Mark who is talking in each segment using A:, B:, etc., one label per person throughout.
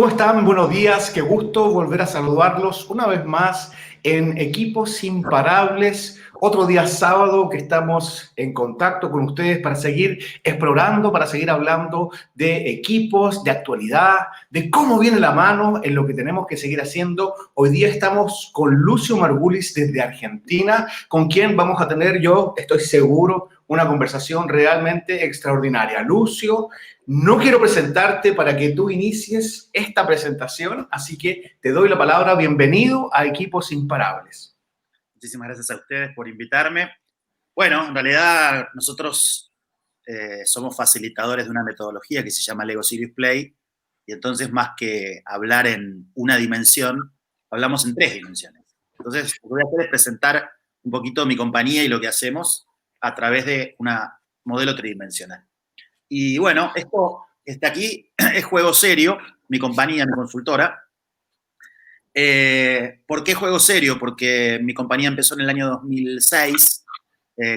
A: ¿Cómo están? Buenos días, qué gusto volver a saludarlos una vez más en Equipos Imparables. Otro día sábado que estamos en contacto con ustedes para seguir explorando, para seguir hablando de equipos, de actualidad, de cómo viene la mano en lo que tenemos que seguir haciendo. Hoy día estamos con Lucio Margulis desde Argentina, con quien vamos a tener, yo estoy seguro, una conversación realmente extraordinaria. Lucio, no quiero presentarte para que tú inicies esta presentación, así que te doy la palabra. Bienvenido a Equipos Imparables.
B: Muchísimas gracias a ustedes por invitarme. Bueno, en realidad nosotros somos facilitadores de una metodología que se llama Lego Serious Play, y entonces más que hablar en una dimensión, hablamos en tres dimensiones. Entonces, lo que voy a hacer es presentar un poquito mi compañía y lo que hacemos a través de un modelo tridimensional. Y bueno, esto que está aquí es Juego Serio, mi compañía, mi consultora. ¿Por qué Juego Serio? Porque mi compañía empezó en el año 2006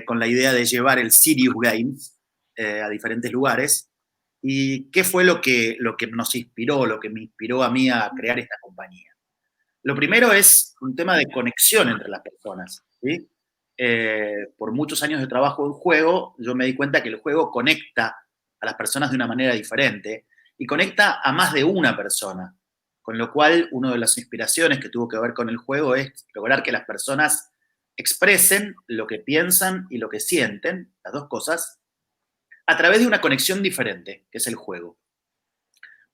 B: con la idea de llevar el Serious Games a diferentes lugares. ¿Y qué fue lo que nos inspiró, lo que me inspiró a mí a crear esta compañía? Lo primero es un tema de conexión entre las personas, ¿sí? Por muchos años de trabajo en juego, yo me di cuenta que el juego conecta a las personas de una manera diferente y conecta a más de una persona. Con lo cual, una de las inspiraciones que tuvo que ver con el juego es lograr que las personas expresen lo que piensan y lo que sienten, las dos cosas, a través de una conexión diferente, que es el juego.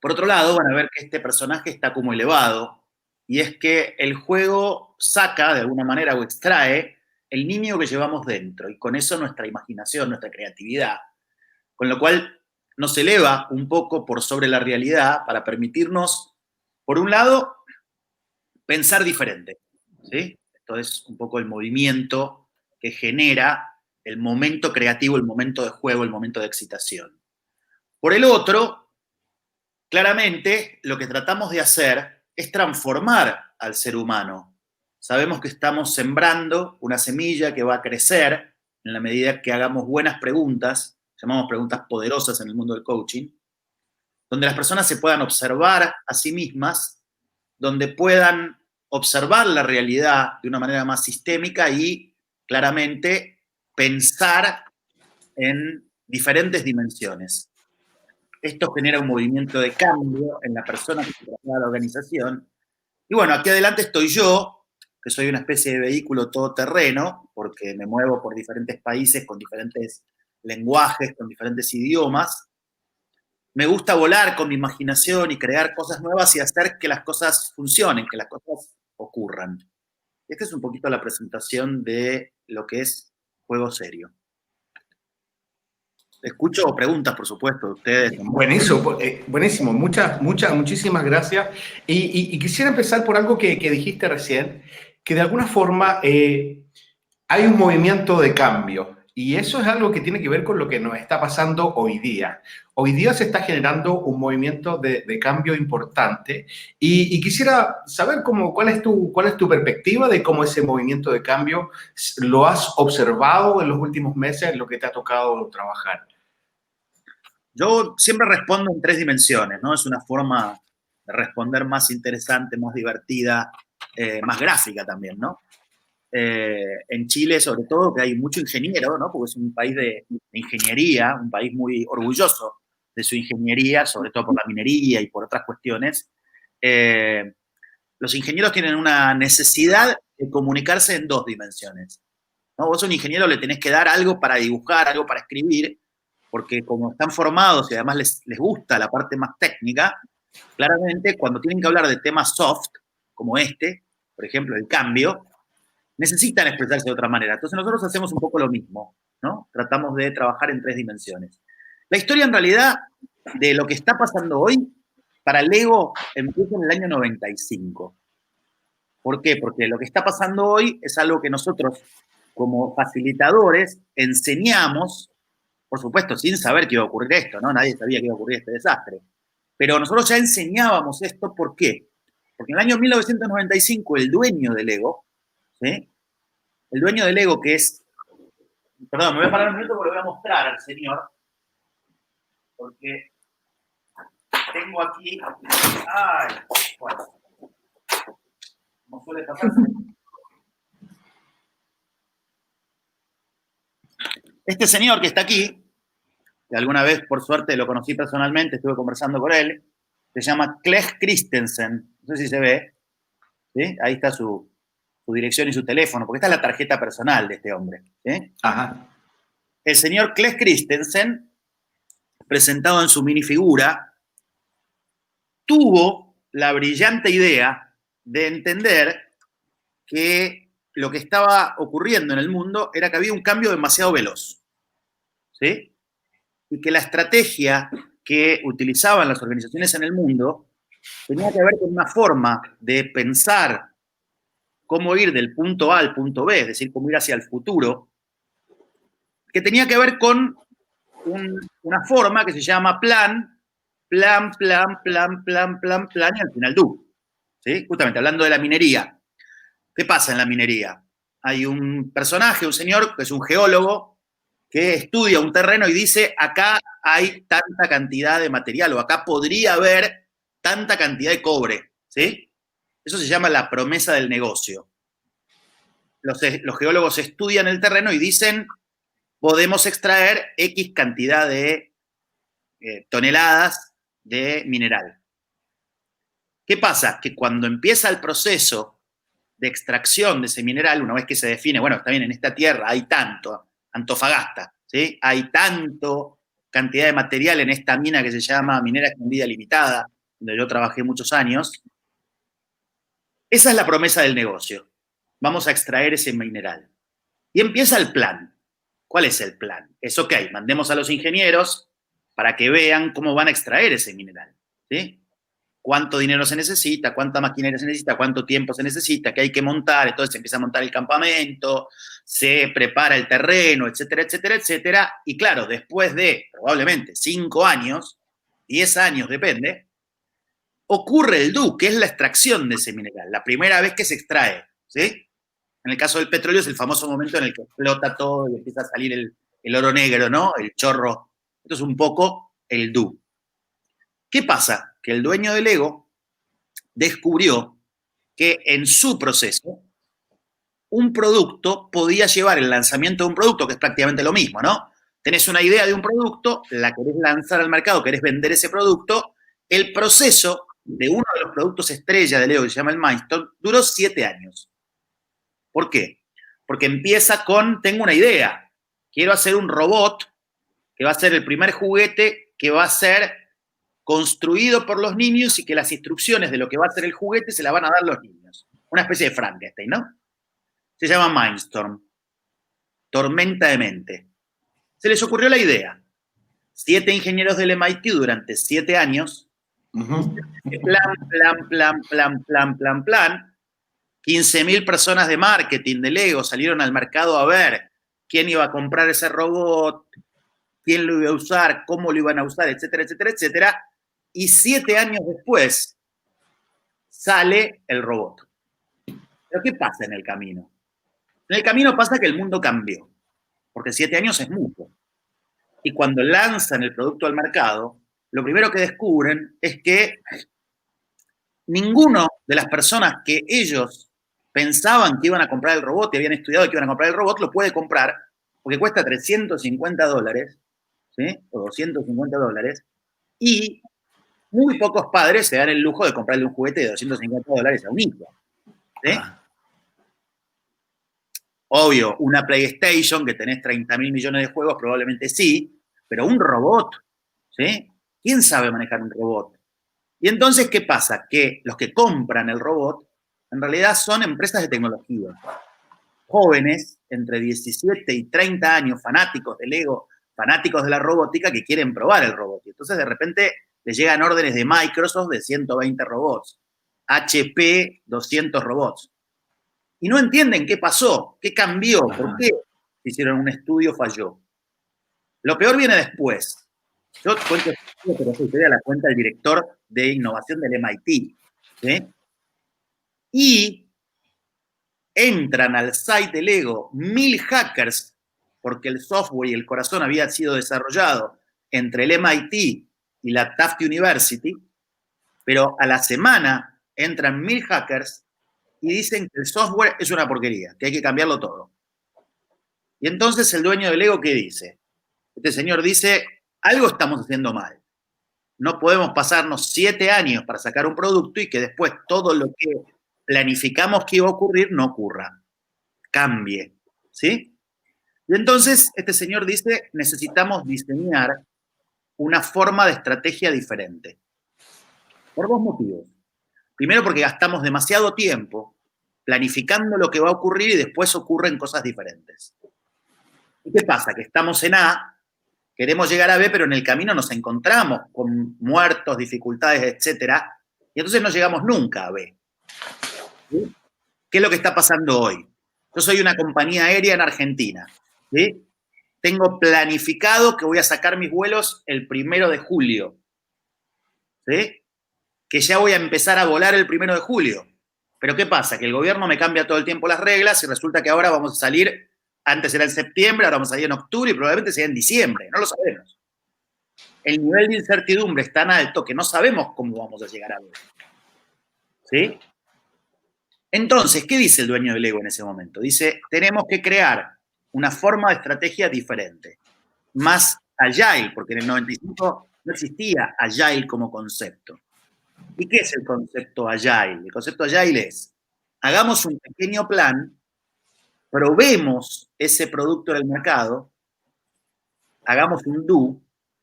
B: Por otro lado, van a ver que este personaje está como elevado, y es que el juego saca, de alguna manera, o extrae el niño que llevamos dentro, y con eso nuestra imaginación, nuestra creatividad. Con lo cual, nos eleva un poco por sobre la realidad para permitirnos, por un lado, pensar diferente, ¿sí? Esto es un poco el movimiento que genera el momento creativo, el momento de juego, el momento de excitación. Por el otro, claramente, lo que tratamos de hacer es transformar al ser humano. Sabemos que estamos sembrando una semilla que va a crecer en la medida que hagamos buenas preguntas, llamamos preguntas poderosas en el mundo del coaching, donde las personas se puedan observar a sí mismas, donde puedan observar la realidad de una manera más sistémica y claramente pensar en diferentes dimensiones. Esto genera un movimiento de cambio en la persona que se traslada a la organización. Y bueno, aquí adelante estoy yo, que soy una especie de vehículo todoterreno, porque me muevo por diferentes países con diferentes lenguajes, con diferentes idiomas. Me gusta volar con mi imaginación y crear cosas nuevas y hacer que las cosas funcionen, que las cosas ocurran. Esta es un poquito la presentación de lo que es Juego Serio. Escucho preguntas, por supuesto, de ustedes.
A: Buenísimo, buenísimo. Muchísimas gracias. Y quisiera empezar por algo que dijiste recién, que de alguna forma hay un movimiento de cambio. Y eso es algo que tiene que ver con lo que nos está pasando hoy día. Hoy día se está generando un movimiento de cambio importante y quisiera saber cuál es tu perspectiva de cómo ese movimiento de cambio lo has observado en los últimos meses, en lo que te ha tocado trabajar.
B: Yo siempre respondo en tres dimensiones, ¿no? Es una forma de responder más interesante, más divertida, más gráfica también, ¿no? En Chile, sobre todo, que hay mucho ingeniero, ¿no? Porque es un país de ingeniería, un país muy orgulloso de su ingeniería, sobre todo por la minería y por otras cuestiones. Eh, los ingenieros tienen una necesidad de comunicarse en dos dimensiones, ¿no? Vos a un ingeniero le tenés que dar algo para dibujar, algo para escribir, porque como están formados y además les gusta la parte más técnica, claramente cuando tienen que hablar de temas soft, como este, por ejemplo, el cambio, necesitan expresarse de otra manera. Entonces nosotros hacemos un poco lo mismo, ¿no? Tratamos de trabajar en tres dimensiones. La historia en realidad de lo que está pasando hoy para Lego empieza en el año 95. ¿Por qué? Porque lo que está pasando hoy es algo que nosotros como facilitadores enseñamos, por supuesto, sin saber que iba a ocurrir esto, ¿no? Nadie sabía que iba a ocurrir este desastre. Pero nosotros ya enseñábamos esto, ¿por qué? Porque en el año 1995 el dueño de Lego, ¿sí? El dueño del Lego, que es, perdón, me voy a parar un minuto porque lo voy a mostrar al señor, porque tengo aquí... Ay, bueno, como suele pasar. Este señor que está aquí, que alguna vez, por suerte, lo conocí personalmente, estuve conversando con él, se llama Clegg Christensen. No sé si se ve. ¿Sí? Ahí está su dirección y su teléfono, porque esta es la tarjeta personal de este hombre. ¿Sí?
A: Ajá.
B: El señor Clegg Christensen, presentado en su minifigura, tuvo la brillante idea de entender que lo que estaba ocurriendo en el mundo era que había un cambio demasiado veloz. ¿Sí? Y que la estrategia que utilizaban las organizaciones en el mundo tenía que ver con una forma de pensar cómo ir del punto A al punto B, es decir, cómo ir hacia el futuro, que tenía que ver con una forma que se llama plan, y al final do. ¿Sí? Justamente hablando de la minería. ¿Qué pasa en la minería? Hay un personaje, un señor, que es un geólogo, que estudia un terreno y dice, acá hay tanta cantidad de material, o acá podría haber tanta cantidad de cobre. ¿Sí? Eso se llama la promesa del negocio. Los geólogos estudian el terreno y dicen, podemos extraer X cantidad de toneladas de mineral. ¿Qué pasa? Que cuando empieza el proceso de extracción de ese mineral, una vez que se define, bueno, está bien, en esta tierra hay tanto, Antofagasta, ¿sí? Hay tanto cantidad de material en esta mina que se llama Minera Escondida Limitada, donde yo trabajé muchos años. Esa es la promesa del negocio. Vamos a extraer ese mineral. Y empieza el plan. ¿Cuál es el plan? Es ok, mandemos a los ingenieros para que vean cómo van a extraer ese mineral. ¿Sí? Cuánto dinero se necesita, cuánta maquinaria se necesita, cuánto tiempo se necesita, qué hay que montar. Entonces se empieza a montar el campamento, se prepara el terreno, etcétera, etcétera, etcétera. Y claro, después de probablemente 5 años, 10 años, depende, ocurre el do, que es la extracción de ese mineral, la primera vez que se extrae. ¿Sí? En el caso del petróleo es el famoso momento en el que explota todo y empieza a salir el oro negro, ¿no? El chorro. Esto es un poco el do. ¿Qué pasa? Que el dueño del Lego descubrió que en su proceso un producto podía llevar el lanzamiento de un producto, que es prácticamente lo mismo, ¿no? Tenés una idea de un producto, la querés lanzar al mercado, querés vender ese producto, el proceso de uno de los productos estrella de Lego, que se llama el Milestone, duró 7 años. ¿Por qué? Porque empieza con, tengo una idea, quiero hacer un robot que va a ser el primer juguete que va a ser construido por los niños y que las instrucciones de lo que va a ser el juguete se las van a dar los niños. Una especie de Frankenstein, ¿no? Se llama Mindstorm. Tormenta de mente. Se les ocurrió la idea. 7 ingenieros del MIT durante 7 años. Plan. 15.000 personas de marketing de Lego salieron al mercado a ver quién iba a comprar ese robot, quién lo iba a usar, cómo lo iban a usar, etcétera, etcétera, etcétera. Y 7 años después sale el robot. ¿Pero qué pasa en el camino? En el camino pasa que el mundo cambió, porque 7 años es mucho. Y cuando lanzan el producto al mercado, lo primero que descubren es que ninguno de las personas que ellos pensaban que iban a comprar el robot y habían estudiado que iban a comprar el robot, lo puede comprar porque cuesta $350, ¿sí? O $250, y muy pocos padres se dan el lujo de comprarle un juguete de $250 a un hijo. ¿Sí? Obvio, una PlayStation que tenés 30.000 millones de juegos, probablemente sí, pero un robot, ¿sí? ¿Quién sabe manejar un robot? Y entonces, ¿qué pasa? Que los que compran el robot, en realidad son empresas de tecnología. Jóvenes, entre 17 y 30 años, fanáticos del Lego, fanáticos de la robótica, que quieren probar el robot. Y entonces, de repente, les llegan órdenes de Microsoft de 120 robots, HP, 200 robots. Y no entienden qué pasó, qué cambió, por qué hicieron un estudio, falló. Lo peor viene después. Yo cuento, pero esa historia la cuenta el director de innovación del MIT. ¿Sí? Y entran al site de Lego 1.000 hackers, porque el software y el corazón había sido desarrollado entre el MIT y la Tufts University, pero a la semana entran 1000 hackers y dicen que el software es una porquería, que hay que cambiarlo todo. Y entonces el dueño de Lego, ¿qué dice? Este señor dice, algo estamos haciendo mal. No podemos pasarnos 7 años para sacar un producto y que después todo lo que planificamos que iba a ocurrir no ocurra. Cambie. ¿Sí? Y entonces este señor dice, necesitamos diseñar una forma de estrategia diferente. Por 2 motivos. Primero, porque gastamos demasiado tiempo planificando lo que va a ocurrir y después ocurren cosas diferentes. ¿Y qué pasa? Que estamos en A, queremos llegar a B, pero en el camino nos encontramos con muertos, dificultades, etcétera, y entonces no llegamos nunca a B. ¿Sí? ¿Qué es lo que está pasando hoy? Yo soy una compañía aérea en Argentina. ¿Sí? Tengo planificado que voy a sacar mis vuelos el 1 de julio. ¿Sí? Que ya voy a empezar a volar el 1 de julio. Pero ¿qué pasa? Que el gobierno me cambia todo el tiempo las reglas y resulta que ahora vamos a salir, antes era en septiembre, ahora vamos a salir en octubre y probablemente sea en diciembre. No lo sabemos. El nivel de incertidumbre es tan alto que no sabemos cómo vamos a llegar a ver. ¿Sí? Entonces, ¿qué dice el dueño de Lego en ese momento? Dice, tenemos que crear una forma de estrategia diferente, más agile, porque en el 95 no existía agile como concepto. ¿Y qué es el concepto agile? El concepto agile es, hagamos un pequeño plan, probemos ese producto en el mercado, hagamos un do,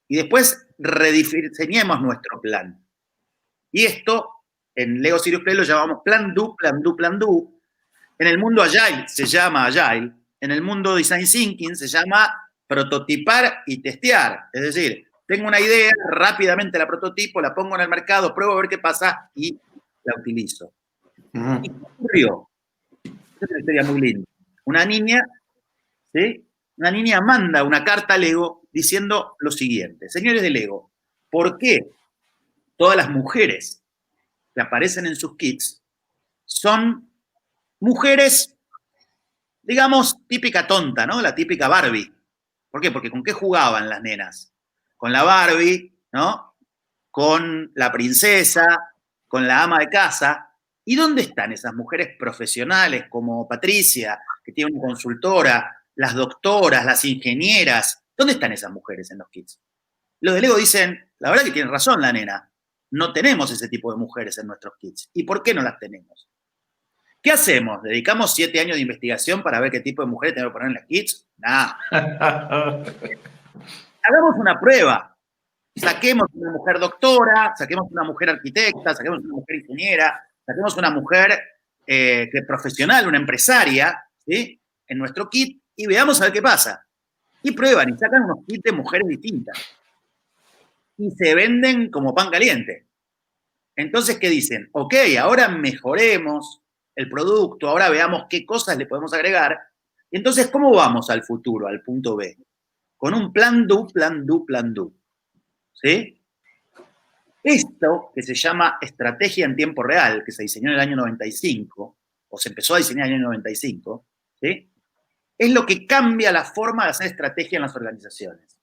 B: y después rediseñemos nuestro plan. Y esto, en Lego Serious Play lo llamamos plan do, plan do, plan do. En el mundo Agile se llama Agile. En el mundo Design Thinking se llama prototipar y testear. Es decir, tengo una idea, rápidamente la prototipo, la pongo en el mercado, pruebo a ver qué pasa y la utilizo. ¿Y qué ocurrió? Esta es una historia muy linda. Una niña, ¿sí? Una niña manda una carta a Lego diciendo lo siguiente. Señores de Lego, ¿por qué todas las mujeres que aparecen en sus kits son mujeres, digamos, típica tonta, ¿no? La típica Barbie? ¿Por qué? Porque ¿con qué jugaban las nenas? Con la Barbie, ¿no? Con la princesa, con la ama de casa. ¿Y dónde están esas mujeres profesionales como Patricia, que tiene una consultora, las doctoras, las ingenieras? ¿Dónde están esas mujeres en los kits? Los de Lego dicen, la verdad que tiene razón la nena, no tenemos ese tipo de mujeres en nuestros kits. ¿Y por qué no las tenemos? ¿Qué hacemos? ¿Dedicamos 7 años de investigación para ver qué tipo de mujeres tenemos que poner en los kits? Nada. Hagamos una prueba. Saquemos una mujer doctora, saquemos una mujer arquitecta, saquemos una mujer ingeniera, saquemos una mujer que profesional, una empresaria, ¿sí? En nuestro kit y veamos a ver qué pasa. Y prueban y sacan unos kits de mujeres distintas. Y se venden como pan caliente. Entonces, ¿qué dicen? Ok, ahora mejoremos el producto, ahora veamos qué cosas le podemos agregar. Y entonces, ¿cómo vamos al futuro, al punto B? Con un plan do, plan do, plan do. ¿Sí? Esto, que se llama estrategia en tiempo real, que se diseñó en el año 95, o se empezó a diseñar en el año 95, ¿sí? Es lo que cambia la forma de hacer estrategia en las organizaciones.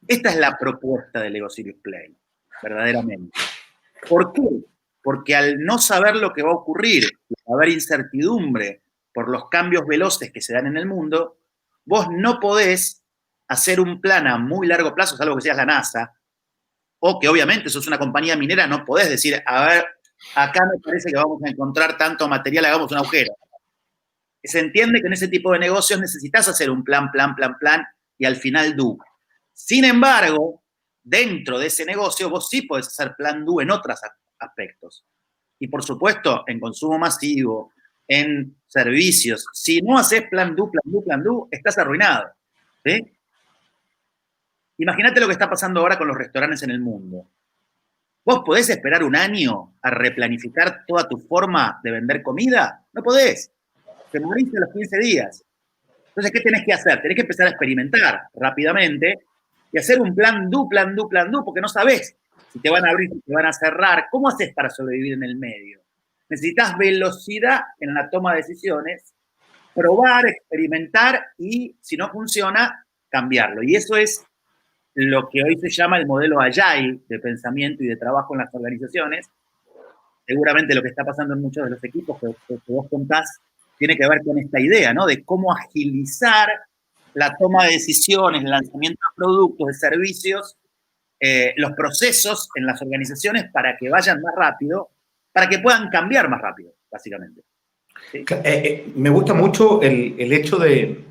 B: Esta es la propuesta de Lego Serious Play, verdaderamente. ¿Por qué? Porque al no saber lo que va a ocurrir, haber incertidumbre por los cambios veloces que se dan en el mundo, vos no podés hacer un plan a muy largo plazo, salvo que seas la NASA, o que obviamente sos una compañía minera, no podés decir, a ver, acá me parece que vamos a encontrar tanto material, hagamos un agujero. Se entiende que en ese tipo de negocios necesitas hacer un plan, y al final do. Sin embargo, dentro de ese negocio vos sí podés hacer plan do en otros aspectos. Y por supuesto, en consumo masivo, en servicios. Si no haces plan do, estás arruinado. ¿Sí? Imagínate lo que está pasando ahora con los restaurantes en el mundo. ¿Vos podés esperar un año a replanificar toda tu forma de vender comida? No podés. Te morís a los 15 días. Entonces, ¿qué tenés que hacer? Tenés que empezar a experimentar rápidamente y hacer un plan do, porque no sabés si te van a abrir, si te van a cerrar. ¿Cómo haces para sobrevivir en el medio? Necesitas velocidad en la toma de decisiones, probar, experimentar y, si no funciona, cambiarlo. Y eso es lo que hoy se llama el modelo Agile de pensamiento y de trabajo en las organizaciones. Seguramente lo que está pasando en muchos de los equipos que vos contás tiene que ver con esta idea, ¿no? De cómo agilizar la toma de decisiones, el lanzamiento de productos, de servicios, los procesos en las organizaciones para que vayan más rápido, para que puedan cambiar más rápido, básicamente. ¿Sí?
A: Me gusta mucho el hecho de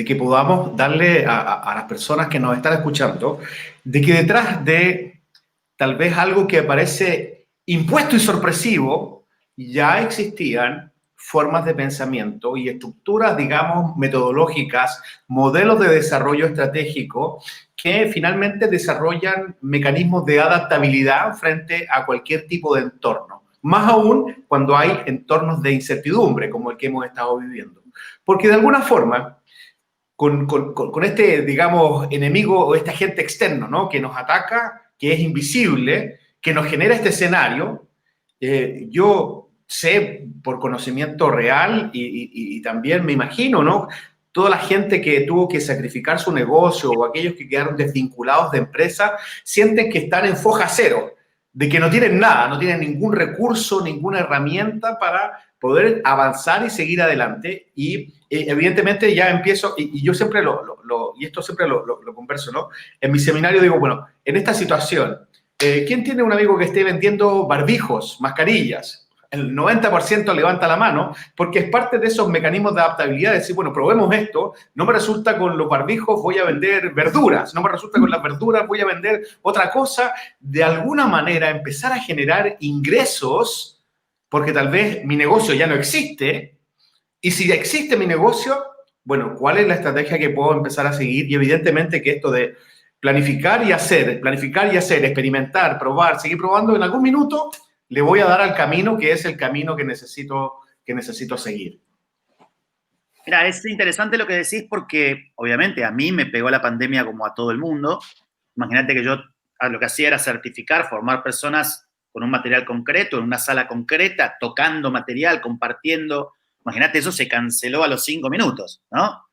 A: que podamos darle a las personas que nos están escuchando, de que detrás de tal vez algo que parece impuesto y sorpresivo, ya existían formas de pensamiento y estructuras, digamos, metodológicas, modelos de desarrollo estratégico que finalmente desarrollan mecanismos de adaptabilidad frente a cualquier tipo de entorno. Más aún cuando hay entornos de incertidumbre, como el que hemos estado viviendo. Porque de alguna forma, con este, digamos, enemigo o este agente externo, ¿no? Que nos ataca, que es invisible, que nos genera este escenario, yo sé por conocimiento real y también me imagino, ¿no? Toda la gente que tuvo que sacrificar su negocio o aquellos que quedaron desvinculados de empresa, sienten que están en foja cero, de que no tienen nada, no tienen ningún recurso, ninguna herramienta para poder avanzar y seguir adelante. Y evidentemente ya empiezo, y yo siempre y esto siempre lo converso, ¿no? En mi seminario digo, bueno, en esta situación, ¿quién tiene un amigo que esté vendiendo barbijos, mascarillas? El 90% levanta la mano, porque es parte de esos mecanismos de adaptabilidad, de decir, bueno, probemos esto, no me resulta con los barbijos, voy a vender verduras, no me resulta con las verduras, voy a vender otra cosa. De alguna manera empezar a generar ingresos, porque tal vez mi negocio ya no existe, y si ya existe mi negocio, bueno, ¿cuál es la estrategia que puedo empezar a seguir? Y evidentemente que esto de planificar y hacer, experimentar, probar, seguir probando, en algún minuto le voy a dar al camino que es el camino que necesito seguir.
B: Mira, es interesante lo que decís porque obviamente a mí me pegó la pandemia como a todo el mundo. Imagínate que yo lo que hacía era certificar, formar personas con un material concreto, en una sala concreta, tocando material, compartiendo. Imagínate, eso se canceló a los 5 minutos, ¿no?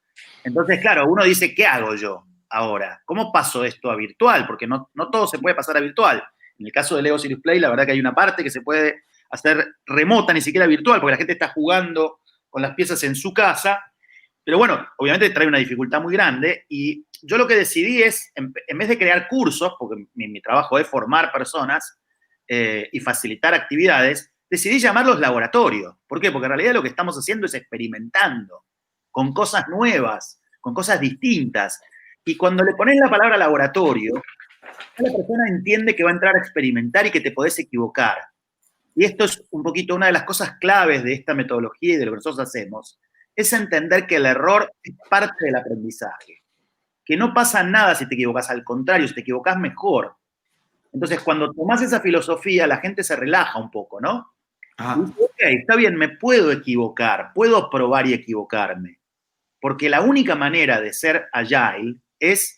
B: Entonces, claro, uno dice, ¿qué hago yo ahora? ¿Cómo paso esto a virtual? Porque no todo se puede pasar a virtual. En el caso de Lego Serious Play, la verdad que hay una parte que se puede hacer remota, ni siquiera virtual, porque la gente está jugando con las piezas en su casa. Pero bueno, obviamente trae una dificultad muy grande y yo lo que decidí es, en vez de crear cursos, porque mi trabajo es formar personas y facilitar actividades, decidí llamarlos laboratorios. ¿Por qué? Porque en realidad lo que estamos haciendo es experimentando con cosas nuevas, con cosas distintas. Y cuando le pones la palabra laboratorio, la persona entiende que va a entrar a experimentar y que te podés equivocar. Y esto es un poquito una de las cosas claves de esta metodología y de lo que nosotros hacemos, es entender que el error es parte del aprendizaje, que no pasa nada si te equivocas, al contrario, si te equivocas mejor. Entonces, cuando tomás esa filosofía, la gente se relaja un poco, ¿no? Y dice, ok, está bien, me puedo equivocar, puedo probar y equivocarme, porque la única manera de ser agile es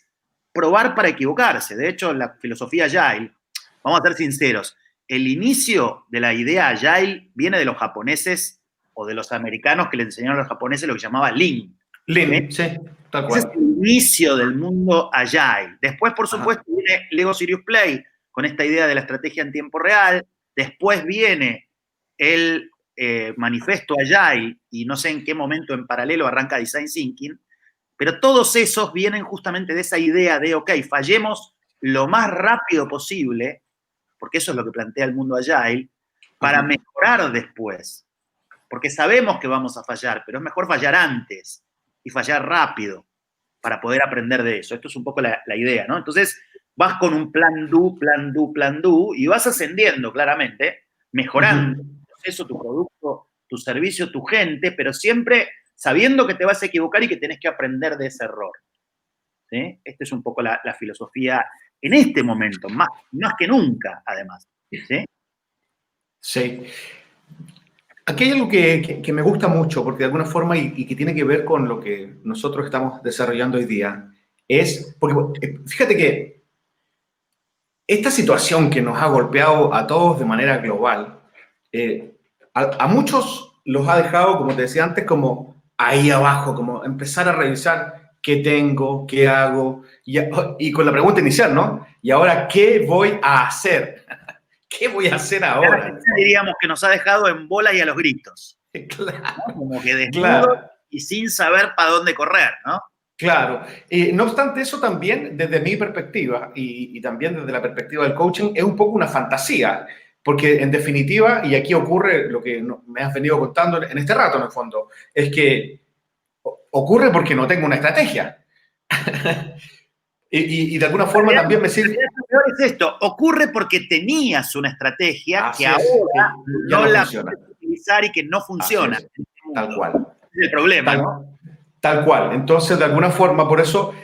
B: probar para equivocarse. De hecho, la filosofía agile, vamos a ser sinceros, el inicio de la idea agile viene de los japoneses o de los americanos que le enseñaron a los japoneses lo que llamaba Lean.
A: Lean, sí, tal cual.
B: Ese es el inicio del mundo agile. Después, por supuesto, viene Lego Serious Play con esta idea de la estrategia en tiempo real. Después viene el manifiesto agile y no sé en qué momento en paralelo arranca Design Thinking, pero todos esos vienen justamente de esa idea de, ok, fallemos lo más rápido posible, porque eso es lo que plantea el mundo agile, para mejorar después. Porque sabemos que vamos a fallar, pero es mejor fallar antes y fallar rápido para poder aprender de eso. Esto es un poco la idea, ¿no? Entonces, vas con un plan do, plan do, plan do, y vas ascendiendo claramente, mejorando tu proceso, tu producto, tu servicio, tu gente, pero siempre sabiendo que te vas a equivocar y que tenés que aprender de ese error. ¿Sí? Esta es un poco la filosofía en este momento, más que nunca, además. ¿Sí?
A: Sí. Aquí hay algo que me gusta mucho, porque de alguna forma, y que tiene que ver con lo que nosotros estamos desarrollando hoy día, es, porque fíjate que esta situación que nos ha golpeado a todos de manera global, a muchos los ha dejado, como te decía antes, como ahí abajo, como empezar a revisar qué tengo, qué hago, y con la pregunta inicial, ¿no? Y ahora, ¿qué voy a hacer? ¿Qué voy a hacer ahora?
B: Diríamos que nos ha dejado en bolas y a los gritos,
A: Claro,
B: ¿no? Como que desnudos
A: claro.
B: y sin saber para dónde correr, ¿no?
A: Claro, no obstante eso también desde mi perspectiva y también desde la perspectiva del coaching es un poco una fantasía, porque en definitiva, y aquí ocurre lo que me has venido contando en este rato en el fondo, es que ocurre porque no tengo una estrategia. y de alguna forma también me sirve...
B: Lo peor es esto, ocurre porque tenías una estrategia que
A: Así es, que
B: ahora
A: ya
B: no
A: no
B: la
A: funciona.
B: puedes utilizar y que no
A: Así
B: funciona
A: es,
B: en este
A: tal
B: mundo.
A: cual.
B: Ese es el problema,
A: Tal,
B: ¿no?
A: tal cual. Entonces, de alguna forma, por eso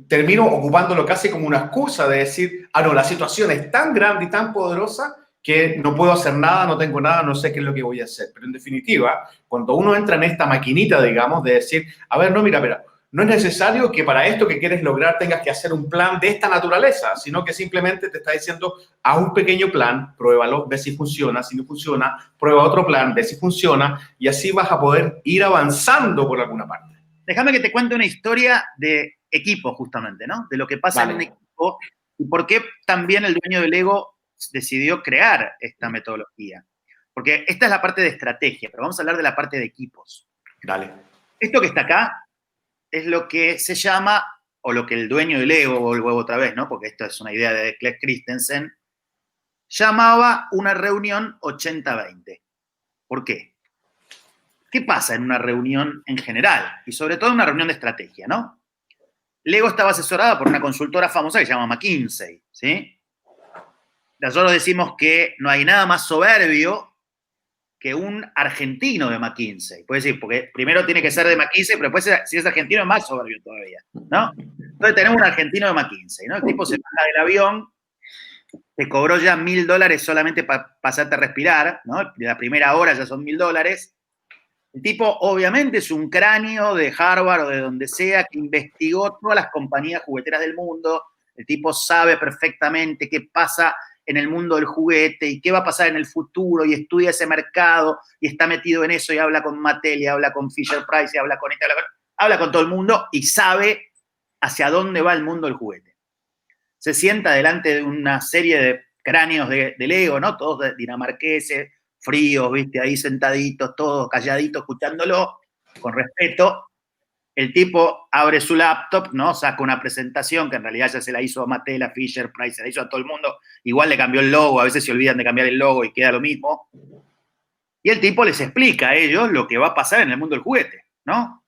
A: termino ocupándolo casi como una excusa de decir, ah, no, la situación es tan grande y tan poderosa que no puedo hacer nada, no tengo nada, no sé qué es lo que voy a hacer. Pero en definitiva, cuando uno entra en esta maquinita, digamos, de decir, a ver, no, mira, no es necesario que para esto que quieres lograr tengas que hacer un plan de esta naturaleza, sino que simplemente te está diciendo, haz un pequeño plan, pruébalo, ve si funciona, si no funciona, prueba otro plan, ve si funciona, y así vas a poder ir avanzando por alguna parte.
B: Déjame que te cuente una historia de equipo, justamente, ¿no? De lo que pasa en un equipo y por qué también el dueño del Lego decidió crear esta metodología. Porque esta es la parte de estrategia, pero vamos a hablar de la parte de equipos.
A: Dale.
B: Esto que está acá es lo que se llama, o lo que el dueño del Lego, vuelvo otra vez, ¿no? Porque esto es una idea de Clegg Christensen, llamaba una reunión 80-20. ¿Por qué? ¿Qué pasa en una reunión en general? Y sobre todo en una reunión de estrategia, ¿no? Lego estaba asesorada por una consultora famosa que se llama McKinsey, ¿sí? Nosotros decimos que no hay nada más soberbio que un argentino de McKinsey. Puede decir, porque primero tiene que ser de McKinsey, pero después, si es argentino, es más soberbio todavía, ¿no? Entonces tenemos un argentino de McKinsey, ¿no? El tipo se baja del avión, te cobró ya $1.000 solamente para pasarte a respirar, ¿no? De la primera hora ya son $1.000. El tipo obviamente es un cráneo de Harvard o de donde sea que investigó todas las compañías jugueteras del mundo. El tipo sabe perfectamente qué pasa en el mundo del juguete y qué va a pasar en el futuro y estudia ese mercado y está metido en eso y habla con Mattel y habla con Fisher Price y habla con habla con todo el mundo y sabe hacia dónde va el mundo del juguete. Se sienta delante de una serie de cráneos de Lego, ¿no? Todos dinamarqueses, fríos, viste, ahí sentaditos, todos calladitos, escuchándolo, con respeto. El tipo abre su laptop, ¿no? Saca una presentación que en realidad ya se la hizo a Mattel, a Fisher Price, se la hizo a todo el mundo. Igual le cambió el logo, a veces se olvidan de cambiar el logo y queda lo mismo. Y el tipo les explica a ellos lo que va a pasar en el mundo del juguete, ¿no?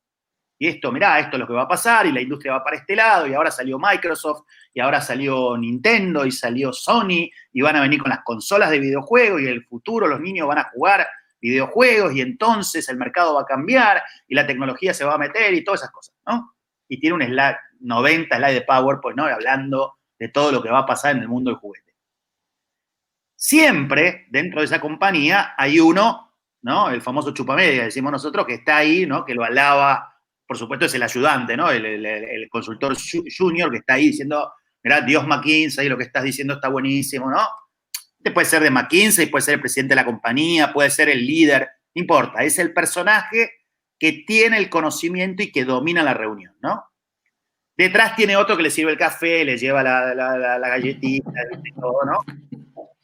B: Y esto, mirá, esto es lo que va a pasar y la industria va para este lado y ahora salió Microsoft y ahora salió Nintendo y salió Sony y van a venir con las consolas de videojuegos y en el futuro los niños van a jugar videojuegos y entonces el mercado va a cambiar y la tecnología se va a meter y todas esas cosas, ¿no? Y tiene un slide, 90 slides de PowerPoint, ¿no? Hablando de todo lo que va a pasar en el mundo del juguete. Siempre dentro de esa compañía hay uno, ¿no? El famoso chupamedia, decimos nosotros, que está ahí, ¿no? Que lo alaba. Por supuesto es el ayudante, ¿no? El consultor junior que está ahí diciendo, mirá, Dios McKinsey, lo que estás diciendo está buenísimo, ¿no? Este puede ser de McKinsey, puede ser el presidente de la compañía, puede ser el líder, no importa, es el personaje que tiene el conocimiento y que domina la reunión, ¿no? Detrás tiene otro que le sirve el café, le lleva la galletita, todo, ¿no?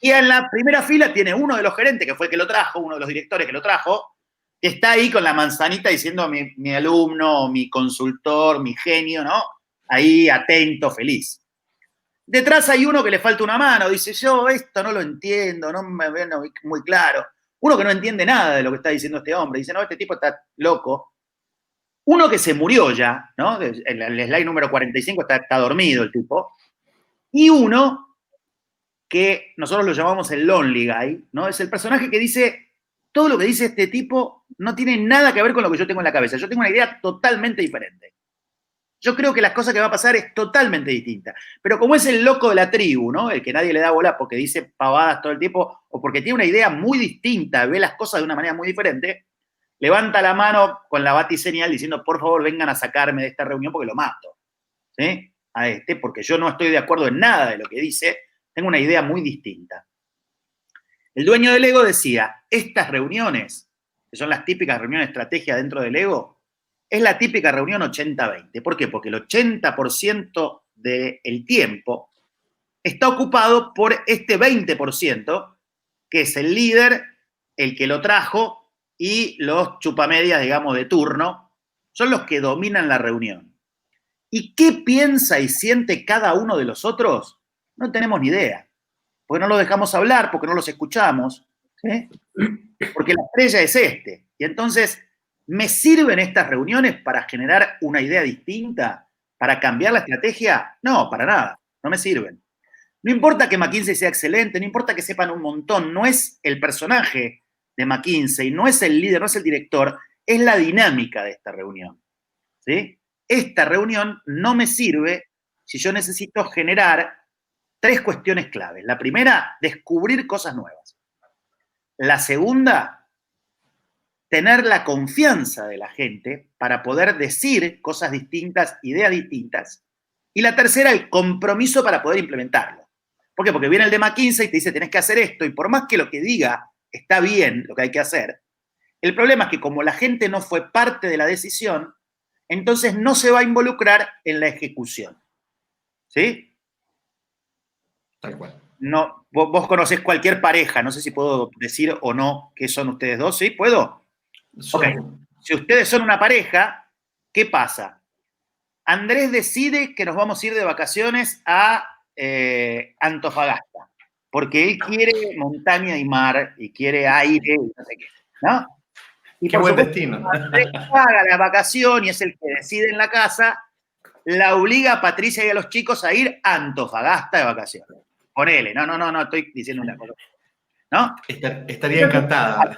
B: Y en la primera fila tiene uno de los gerentes, que fue el que lo trajo, uno de los directores que lo trajo, que está ahí con la manzanita diciendo mi alumno, mi consultor, mi genio, ¿no? Ahí atento, feliz. Detrás hay uno que le falta una mano, dice, yo esto no lo entiendo, no me veo muy claro. Uno que no entiende nada de lo que está diciendo este hombre, dice, no, este tipo está loco. Uno que se murió ya, ¿no? En el slide número 45 está dormido el tipo. Y uno que nosotros lo llamamos el Lonely Guy, ¿no? Es el personaje que dice, todo lo que dice este tipo no tiene nada que ver con lo que yo tengo en la cabeza. Yo tengo una idea totalmente diferente. Yo creo que las cosas que va a pasar es totalmente distinta. Pero como es el loco de la tribu, ¿no? El que nadie le da bola porque dice pavadas todo el tiempo o porque tiene una idea muy distinta, ve las cosas de una manera muy diferente, levanta la mano con la batiseñal diciendo, por favor, vengan a sacarme de esta reunión porque lo mato. ¿Sí? A este, porque yo no estoy de acuerdo en nada de lo que dice, tengo una idea muy distinta. El dueño del Lego decía, estas reuniones, que son las típicas reuniones de estrategia dentro del Lego, es la típica reunión 80-20. ¿Por qué? Porque el 80% del tiempo está ocupado por este 20%, que es el líder, el que lo trajo, y los chupamedias, digamos, de turno, son los que dominan la reunión. ¿Y qué piensa y siente cada uno de los otros? No tenemos ni idea. Porque no los dejamos hablar, porque no los escuchamos, ¿sí? Porque la estrella es este. Y entonces, ¿me sirven estas reuniones para generar una idea distinta? ¿Para cambiar la estrategia? No, para nada. No me sirven. No importa que McKinsey sea excelente, no importa que sepan un montón, no es el personaje de McKinsey, no es el líder, no es el director, es la dinámica de esta reunión, ¿sí? Esta reunión no me sirve si yo necesito generar 3 cuestiones claves. La primera, descubrir cosas nuevas. La segunda, tener la confianza de la gente para poder decir cosas distintas, ideas distintas. Y la tercera, el compromiso para poder implementarlo. ¿Por qué? Porque viene el de McKinsey y te dice, tenés que hacer esto, y por más que lo que diga está bien, lo que hay que hacer, el problema es que como la gente no fue parte de la decisión, entonces no se va a involucrar en la ejecución. ¿Sí?
A: Tal cual.
B: No, vos conocés cualquier pareja, no sé si puedo decir o no que son ustedes dos, ¿sí? ¿Puedo? Ok. Si ustedes son una pareja, ¿qué pasa? Andrés decide que nos vamos a ir de vacaciones a Antofagasta, porque él quiere montaña y mar, y quiere aire, y no sé qué, ¿no? Y
A: qué
B: por
A: buen
B: supuesto,
A: destino.
B: Andrés paga la vacación y es el que decide en la casa, la obliga a Patricia y a los chicos a ir a Antofagasta de vacaciones. Ponele, no, estoy diciendo una cosa, ¿no?
A: Estaría encantada.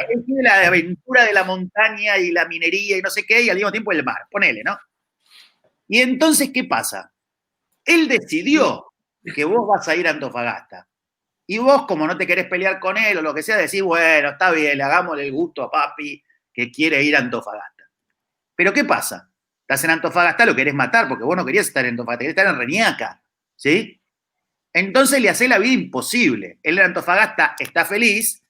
B: Él tiene la aventura de la montaña y la minería y no sé qué, y al mismo tiempo el mar, ponele, ¿no? Y entonces, ¿qué pasa? Él decidió que vos vas a ir a Antofagasta. Y vos, como no te querés pelear con él o lo que sea, decís, bueno, está bien, le hagámosle el gusto a papi que quiere ir a Antofagasta. Pero ¿qué pasa? Estás en Antofagasta, lo querés matar, porque vos no querías estar en Antofagasta, querías estar en Reñaca, ¿sí? Entonces le hacés la vida imposible. Él en Antofagasta está feliz,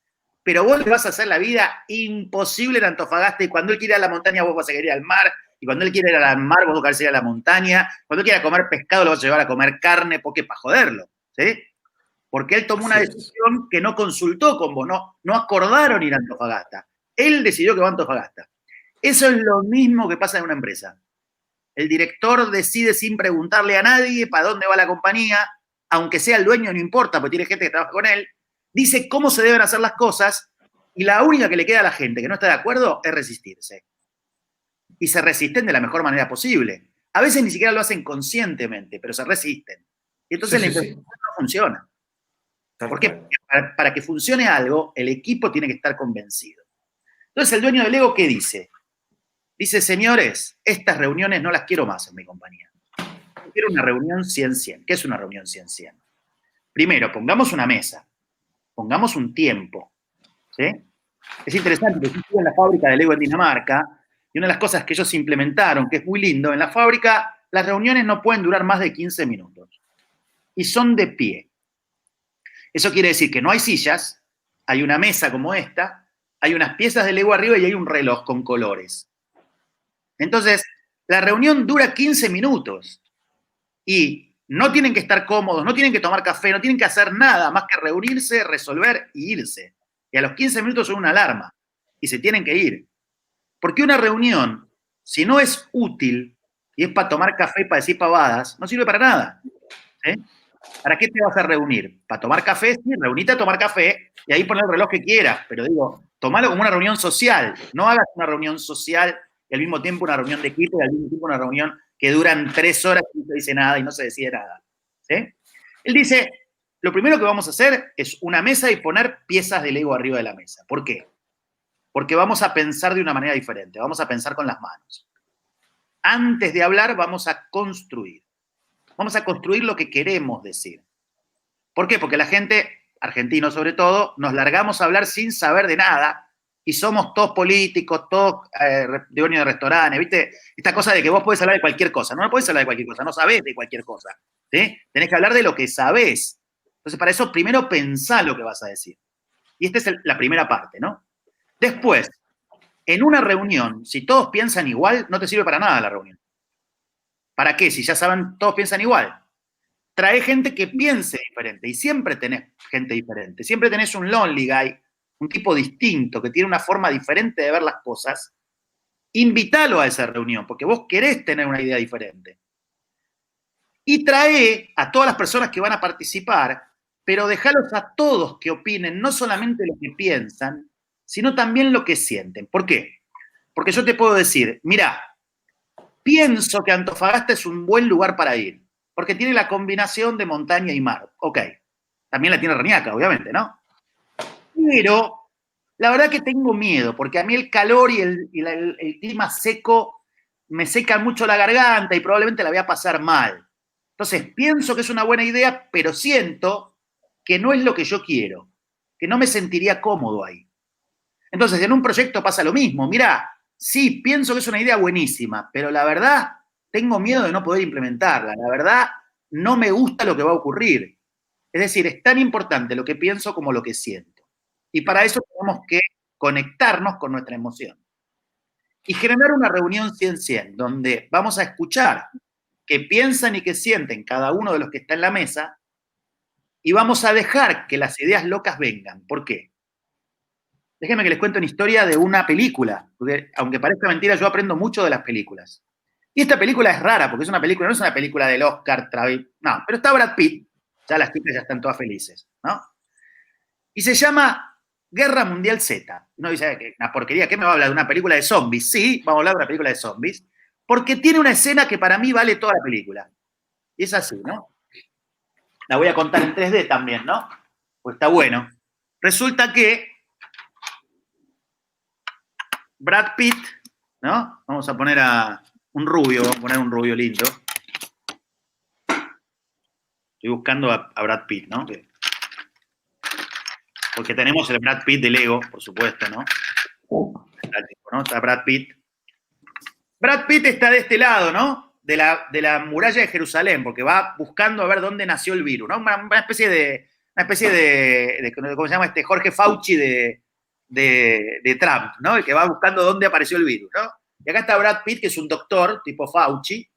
B: pero vos le vas a hacer la vida imposible en Antofagasta, y cuando él quiere ir a la montaña, vos vas a querer ir al mar, y cuando él quiere ir al mar, vos vas a querer ir a la montaña, cuando él quiera comer pescado, lo vas a llevar a comer carne, porque para joderlo, ¿sí? Porque él tomó una decisión que no consultó con vos, no acordaron ir a Antofagasta. Él decidió que va a Antofagasta. Eso es lo mismo que pasa en una empresa. El director decide sin preguntarle a nadie para dónde va la compañía, aunque sea el dueño, no importa, porque tiene gente que trabaja con él, dice cómo se deben hacer las cosas, y la única que le queda a la gente que no está de acuerdo es resistirse. Y se resisten de la mejor manera posible. A veces ni siquiera lo hacen conscientemente, pero se resisten. Y entonces la empresa no funciona. ¿Por qué? Porque para que funcione algo, el equipo tiene que estar convencido. Entonces, el dueño del Ego, ¿qué dice? Dice, señores, estas reuniones no las quiero más en mi compañía. Quiero una reunión 100-100. ¿Qué es una reunión 100-100? Primero, pongamos una mesa, pongamos un tiempo, ¿sí? Es interesante, porque yo estuve en la fábrica de Lego en Dinamarca, y una de las cosas que ellos implementaron, que es muy lindo, en la fábrica las reuniones no pueden durar más de 15 minutos, y son de pie. Eso quiere decir que no hay sillas, hay una mesa como esta, hay unas piezas de Lego arriba y hay un reloj con colores. Entonces, la reunión dura 15 minutos y no tienen que estar cómodos, no tienen que tomar café, no tienen que hacer nada más que reunirse, resolver y irse. Y a los 15 minutos son una alarma y se tienen que ir. Porque una reunión, si no es útil y es para tomar café y para decir pavadas, no sirve para nada. ¿Sí? ¿Para qué te vas a reunir? ¿Para tomar café? Sí, reunite a tomar café y ahí pon el reloj que quieras, pero digo, tomalo como una reunión social, no hagas una reunión social y al mismo tiempo una reunión de equipo y al mismo tiempo una reunión que duran 3 horas y no se dice nada y no se decide nada. ¿Sí? Él dice, lo primero que vamos a hacer es una mesa y poner piezas de Lego arriba de la mesa. ¿Por qué? Porque vamos a pensar de una manera diferente, vamos a pensar con las manos. Antes de hablar, vamos a construir. Vamos a construir lo que queremos decir. ¿Por qué? Porque la gente, argentinos sobre todo, nos largamos a hablar sin saber de nada y somos todos políticos, todos dueños de restaurantes, ¿viste? Esta cosa de que vos podés hablar de cualquier cosa. No podés hablar de cualquier cosa, no sabés de cualquier cosa. ¿Sí? Tenés que hablar de lo que sabés. Entonces, para eso, primero pensá lo que vas a decir. Y esta es la primera parte, ¿no? Después, en una reunión, si todos piensan igual, no te sirve para nada la reunión. ¿Para qué? Si ya saben, todos piensan igual. Trae gente que piense diferente, y siempre tenés gente diferente. Siempre tenés un lonely guy, un tipo distinto, que tiene una forma diferente de ver las cosas. Invítalo a esa reunión, porque vos querés tener una idea diferente. Y trae a todas las personas que van a participar, pero dejalos a todos que opinen, no solamente lo que piensan, sino también lo que sienten. ¿Por qué? Porque yo te puedo decir, mira, pienso que Antofagasta es un buen lugar para ir, porque tiene la combinación de montaña y mar. Ok, también la tiene Reñaca, obviamente, ¿no? Pero la verdad que tengo miedo, porque a mí el calor y el clima seco me seca mucho la garganta y probablemente la voy a pasar mal. Entonces, pienso que es una buena idea, pero siento que no es lo que yo quiero, que no me sentiría cómodo ahí. Entonces, en un proyecto pasa lo mismo. Mirá, sí, pienso que es una idea buenísima, pero la verdad, tengo miedo de no poder implementarla. La verdad, no me gusta lo que va a ocurrir. Es decir, es tan importante lo que pienso como lo que siento. Y para eso tenemos que conectarnos con nuestra emoción. Y generar una reunión 100-100, donde vamos a escuchar qué piensan y qué sienten cada uno de los que está en la mesa, y vamos a dejar que las ideas locas vengan. ¿Por qué? Déjenme que les cuente una historia de una película, porque aunque parezca mentira, yo aprendo mucho de las películas. Y esta película es rara, porque es una película, no es una película del Oscar, no, pero está Brad Pitt, ya las chicas ya están todas felices, ¿no? Y se llama Guerra Mundial Z. Uno dice, una porquería, ¿qué me va a hablar de una película de zombies? Sí, vamos a hablar de una película de zombies, porque tiene una escena que para mí vale toda la película. Y es así, ¿no? La voy a contar en 3D también, ¿no? Pues está bueno. Resulta que Brad Pitt, ¿no? Vamos a poner a un rubio, vamos a poner un rubio lindo. Estoy buscando a Brad Pitt, ¿no? Porque tenemos el Brad Pitt de Lego, por supuesto, ¿no? Está Brad Pitt. Brad Pitt está de este lado, ¿no? De la muralla de Jerusalén, porque va buscando a ver dónde nació el virus, ¿no? Una especie de ¿cómo se llama? Jorge Fauci de Trump, ¿no? El que va buscando dónde apareció el virus, ¿no? Y acá está Brad Pitt, que es un doctor tipo Fauci,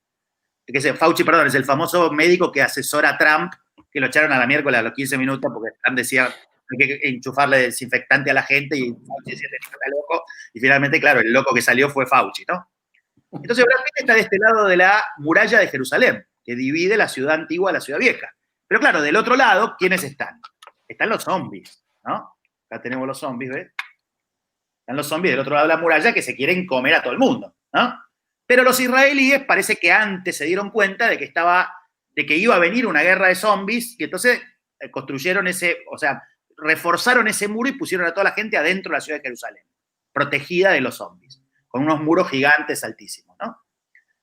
B: Fauci, perdón, es el famoso médico que asesora a Trump, que lo echaron a la miércoles a los 15 minutos porque Trump decía hay que enchufarle desinfectante a la gente y Fauci decía que está loco, y finalmente, claro, el loco que salió fue Fauci, ¿no? Entonces Brad Pitt está de este lado de la muralla de Jerusalén, que divide la ciudad antigua de la ciudad vieja. Pero claro, del otro lado, ¿quiénes están? Están los zombies, ¿no? Acá tenemos los zombies, ¿ves? Están los zombies del otro lado de la muralla que se quieren comer a todo el mundo, ¿no? Pero los israelíes parece que antes se dieron cuenta de que iba a venir una guerra de zombies y entonces construyeron reforzaron ese muro y pusieron a toda la gente adentro de la ciudad de Jerusalén, protegida de los zombies, con unos muros gigantes altísimos, ¿no?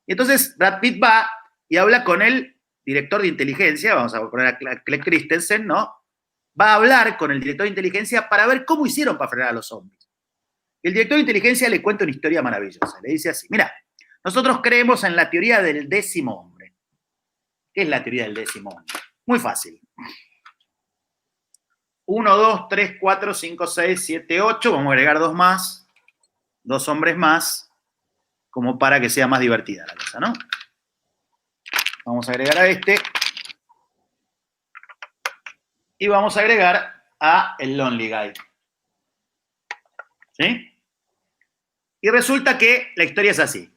B: Y entonces Brad Pitt va y habla con el director de inteligencia, vamos a poner a Clegg Christensen, ¿no? Va a hablar con el director de inteligencia para ver cómo hicieron para frenar a los zombies. El director de inteligencia le cuenta una historia maravillosa. Le dice así, mira, nosotros creemos en la teoría del 10.º hombre. ¿Qué es la teoría del 10.º hombre? Muy fácil. 1, 2, 3, 4, 5, 6, 7, 8. Vamos a agregar 2 más. 2 hombres más. Como para que sea más divertida la cosa, ¿no? Vamos a agregar a este. Y vamos a agregar a el Lonely Guy. ¿Sí? Y resulta que la historia es así.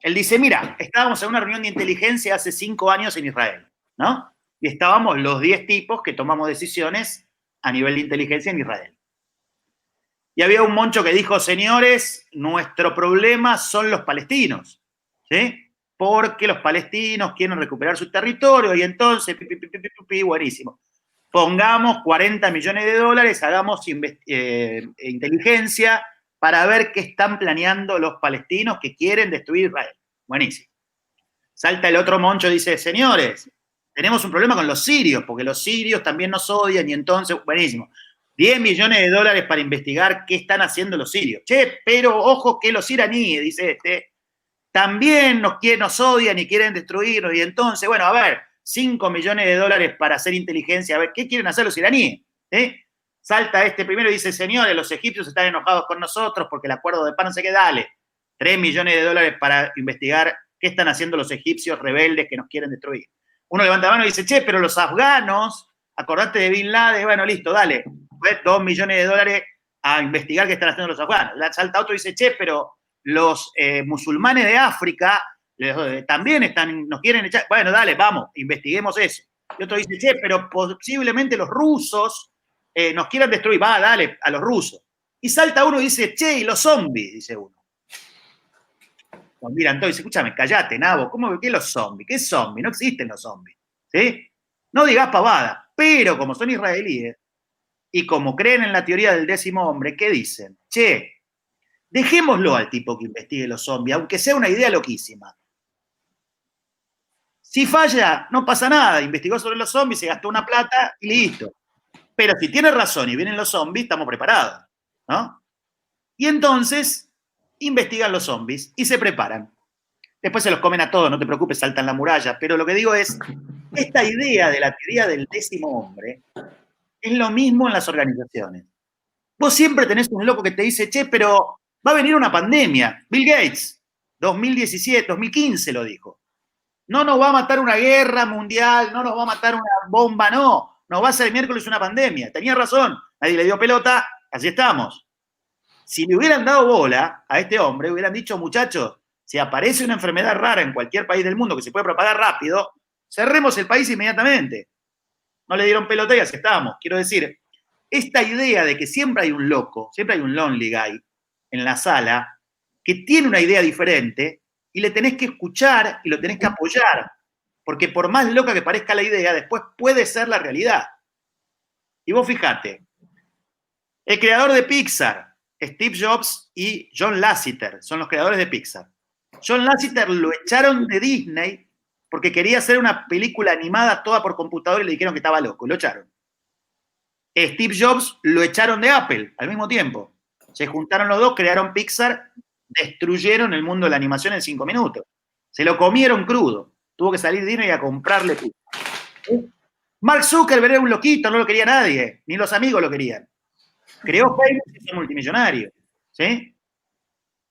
B: Él dice, mira, estábamos en una reunión de inteligencia hace 5 años en Israel, ¿no? Y estábamos los 10 tipos que tomamos decisiones a nivel de inteligencia en Israel. Y había un moncho que dijo, señores, nuestro problema son los palestinos, ¿sí? Porque los palestinos quieren recuperar su territorio y entonces, buenísimo. Pongamos 40 millones de dólares, hagamos inteligencia para ver qué están planeando los palestinos que quieren destruir Israel. Buenísimo. Salta el otro moncho y dice, señores, tenemos un problema con los sirios, porque los sirios también nos odian y entonces, buenísimo. 10 millones de dólares para investigar qué están haciendo los sirios. Che, pero ojo que los iraníes, dice también nos odian y quieren destruirnos. Y entonces, bueno, a ver, 5 millones de dólares para hacer inteligencia, a ver, ¿qué quieren hacer los iraníes? salta este primero y dice, señores, los egipcios están enojados con nosotros porque el acuerdo de paz no sé qué, dale, $3 millones para investigar qué están haciendo los egipcios rebeldes que nos quieren destruir. Uno levanta la mano y dice, che, pero los afganos, acordate de Bin Laden, bueno, listo, dale, fue $2 millones a investigar qué están haciendo los afganos. Salta otro y dice, che, pero los musulmanes de África también nos quieren echar, bueno, dale, vamos, investiguemos eso. Y otro dice, che, pero posiblemente los rusos nos quieran destruir, va, dale, a los rusos. Y salta uno y dice, che, y los zombies, dice uno. Nos miran todos y dice, escúchame, callate, nabo, ¿qué los zombies? ¿Qué zombies? No existen los zombies, ¿sí? No digas pavada, pero como son israelíes y como creen en la teoría del 10º hombre, ¿qué dicen? Che, dejémoslo al tipo que investigue los zombies, aunque sea una idea loquísima. Si falla, no pasa nada, investigó sobre los zombies, se gastó una plata y listo. Pero si tiene razón y vienen los zombies, estamos preparados, ¿no? Y entonces investigan los zombies y se preparan. Después se los comen a todos, no te preocupes, saltan la muralla. Pero lo que digo es, esta idea de la teoría del 10º hombre es lo mismo en las organizaciones. Vos siempre tenés un loco que te dice, che, pero va a venir una pandemia. Bill Gates, 2017, 2015 lo dijo. No nos va a matar una guerra mundial, no nos va a matar una bomba, no. Nos va a hacer el miércoles una pandemia. Tenía razón, nadie le dio pelota, así estamos. Si le hubieran dado bola a este hombre, hubieran dicho, muchachos, si aparece una enfermedad rara en cualquier país del mundo que se puede propagar rápido, cerremos el país inmediatamente. No le dieron pelota y así estamos. Quiero decir, esta idea de que siempre hay un loco, siempre hay un lonely guy en la sala, que tiene una idea diferente y le tenés que escuchar y lo tenés que apoyar, porque por más loca que parezca la idea, después puede ser la realidad. Y vos fijate, el creador de Pixar, Steve Jobs y John Lasseter, son los creadores de Pixar. John Lasseter lo echaron de Disney porque quería hacer una película animada toda por computadora y le dijeron que estaba loco, lo echaron. Steve Jobs lo echaron de Apple al mismo tiempo. Se juntaron los dos, crearon Pixar, destruyeron el mundo de la animación en 5 minutos. Se lo comieron crudo. Tuvo que salir Disney a comprarle Pixar. Mark Zuckerberg era un loquito, no lo quería nadie, ni los amigos lo querían. Creó Facebook y fue multimillonario, ¿sí?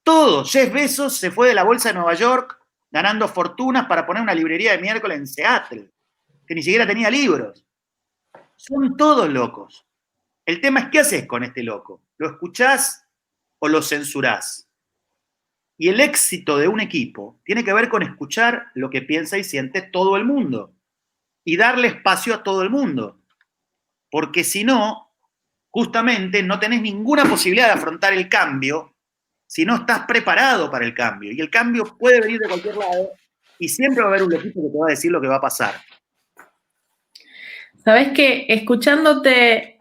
B: Todo. Jeff Bezos se fue de la bolsa de Nueva York ganando fortunas para poner una librería de miércoles en Seattle, que ni siquiera tenía libros. Son todos locos. El tema es, ¿qué haces con este loco? ¿Lo escuchás o lo censurás? Y el éxito de un equipo tiene que ver con escuchar lo que piensa y siente todo el mundo y darle espacio a todo el mundo. Porque si no, justamente no tenés ninguna posibilidad de afrontar el cambio si no estás preparado para el cambio. Y el cambio puede venir de cualquier lado y siempre va a haber un loquito que te va a decir lo que va a pasar.
C: Sabes que escuchándote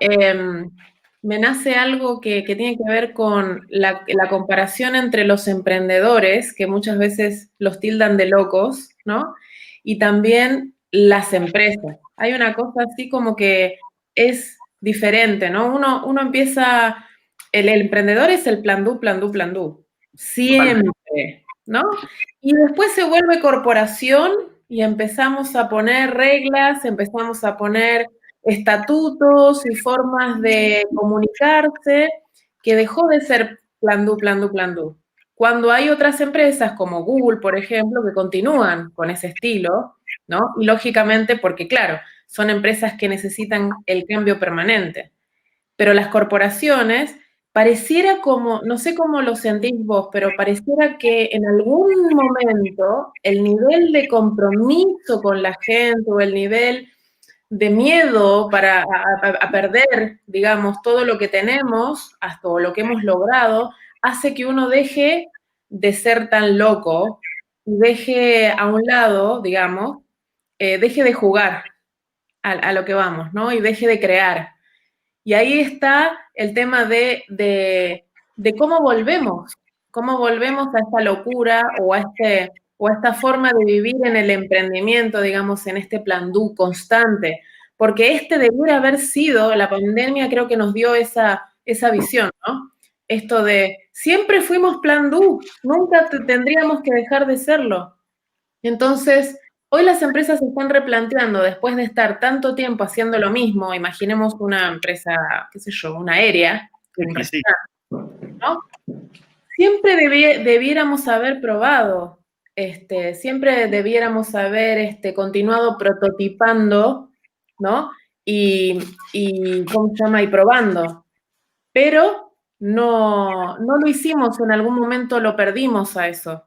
C: me nace algo que tiene que ver con la comparación entre los emprendedores, que muchas veces los tildan de locos, ¿no? Y también las empresas. Hay una cosa así como que es diferente, ¿no? Uno empieza, el emprendedor es el plan do, plan do, plan do. Siempre, ¿no? Y después se vuelve corporación y empezamos a poner reglas, empezamos a poner estatutos y formas de comunicarse que dejó de ser plan do, plan do, plan do. Cuando hay otras empresas como Google, por ejemplo, que continúan con ese estilo, ¿no? Y lógicamente porque, claro, son empresas que necesitan el cambio permanente. Pero las corporaciones, pareciera como, no sé cómo lo sentís vos, pero pareciera que en algún momento el nivel de compromiso con la gente o el nivel de miedo a perder, digamos, todo lo que tenemos, hasta lo que hemos logrado, hace que uno deje de ser tan loco y deje a un lado, digamos, deje de jugar a lo que vamos, ¿no? Y deje de crear. Y ahí está el tema de cómo volvemos a esta locura o a esta forma de vivir en el emprendimiento, digamos, en este plan do constante. Porque debiera haber sido, la pandemia creo que nos dio esa visión, ¿no? Esto de, siempre fuimos plan do, nunca tendríamos que dejar de serlo. Entonces, Hoy las empresas se están replanteando, después de estar tanto tiempo haciendo lo mismo, imaginemos una empresa, qué sé yo, una aérea, un
B: Sí.
C: restaurante, ¿no? Siempre debiéramos haber probado, siempre debiéramos haber continuado prototipando, ¿no? ¿Cómo se llama? Y probando. Pero no lo hicimos, en algún momento lo perdimos a eso.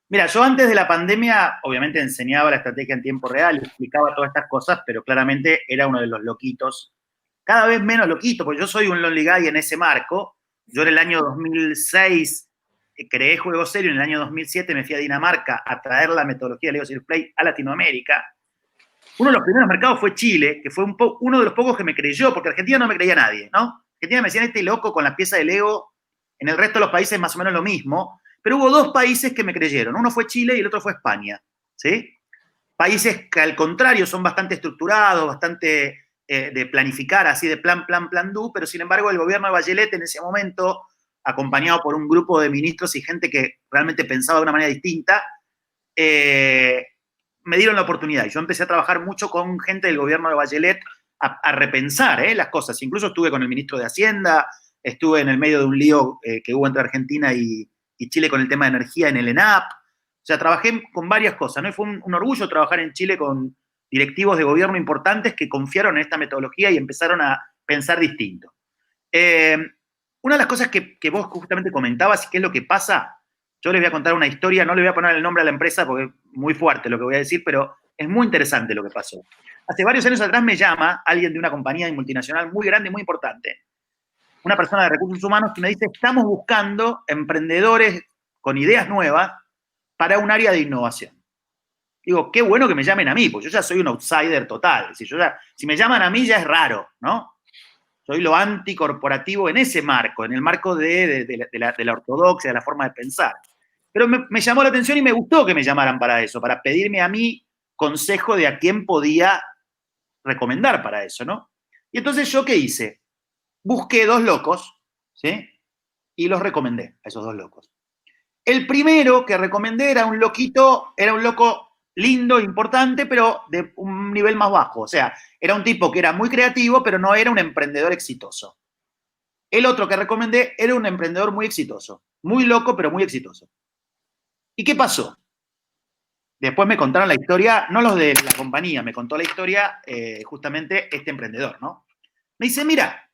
B: Mira, yo antes de la pandemia, obviamente enseñaba la estrategia en tiempo real, explicaba todas estas cosas, pero claramente era uno de los loquitos, cada vez menos loquito, porque yo soy un lonely guy en ese marco. Yo en el año 2006 creé Juego Serio, en el año 2007 me fui a Dinamarca a traer la metodología de Lego Serious Play a Latinoamérica. Uno de los primeros mercados fue Chile, que fue uno de los pocos que me creyó, porque Argentina no me creía nadie, ¿no? Argentina me decían, este loco con las piezas de Lego, en el resto de los países más o menos lo mismo, pero hubo dos países que me creyeron, uno fue Chile y el otro fue España, ¿sí? Países que al contrario son bastante estructurados, bastante de planificar, así de plan, pero sin embargo el gobierno de Bachelet en ese momento, acompañado por un grupo de ministros y gente que realmente pensaba de una manera distinta, me dieron la oportunidad. Y yo empecé a trabajar mucho con gente del gobierno de Bachelet a repensar las cosas. Incluso estuve con el ministro de Hacienda, estuve en el medio de un lío que hubo entre Argentina y Chile con el tema de energía en el ENAP. O sea, trabajé con varias cosas, ¿no? Y fue un orgullo trabajar en Chile con directivos de gobierno importantes que confiaron en esta metodología y empezaron a pensar distinto. Una de las cosas que vos justamente comentabas y qué es lo que pasa, yo les voy a contar una historia, no le voy a poner el nombre a la empresa porque es muy fuerte lo que voy a decir, pero es muy interesante lo que pasó. Hace varios años atrás me llama alguien de una compañía multinacional muy grande y muy importante, una persona de recursos humanos que me dice, estamos buscando emprendedores con ideas nuevas para un área de innovación. Digo, qué bueno que me llamen a mí, porque yo ya soy un outsider total. Si me llaman a mí ya es raro, ¿no? Soy lo anticorporativo en ese marco, en el marco de la ortodoxia, de la forma de pensar. Pero me llamó la atención y me gustó que me llamaran para eso, para pedirme a mí consejo de a quién podía recomendar para eso, ¿no? Y entonces, ¿yo qué hice? Busqué dos locos, ¿sí? Y los recomendé a esos dos locos. El primero que recomendé era un loco lindo, importante, pero de un nivel más bajo. O sea, era un tipo que era muy creativo, pero no era un emprendedor exitoso. El otro que recomendé era un emprendedor muy exitoso. Muy loco, pero muy exitoso. ¿Y qué pasó? Después me contaron la historia, no los de la compañía, me contó la historia justamente este emprendedor, ¿no? Me dice, mira,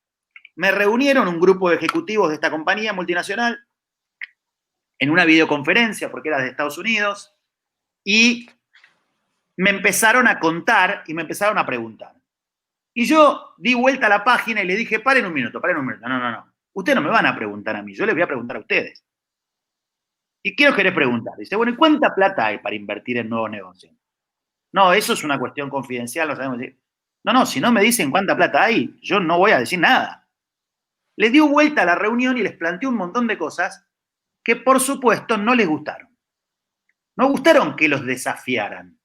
B: me reunieron un grupo de ejecutivos de esta compañía multinacional en una videoconferencia, porque era de Estados Unidos, y me empezaron a contar y me empezaron a preguntar. Y yo di vuelta a la página y le dije, paren un minuto. No. Ustedes no me van a preguntar a mí, yo les voy a preguntar a ustedes. ¿Y qué os querés preguntar? Dice, bueno, ¿y cuánta plata hay para invertir en nuevos negocios? No, eso es una cuestión confidencial, no sabemos decir. No, si no me dicen cuánta plata hay, yo no voy a decir nada. Les dio vuelta a la reunión y les planteó un montón de cosas que, por supuesto, no les gustaron. No gustaron que los desafiaran,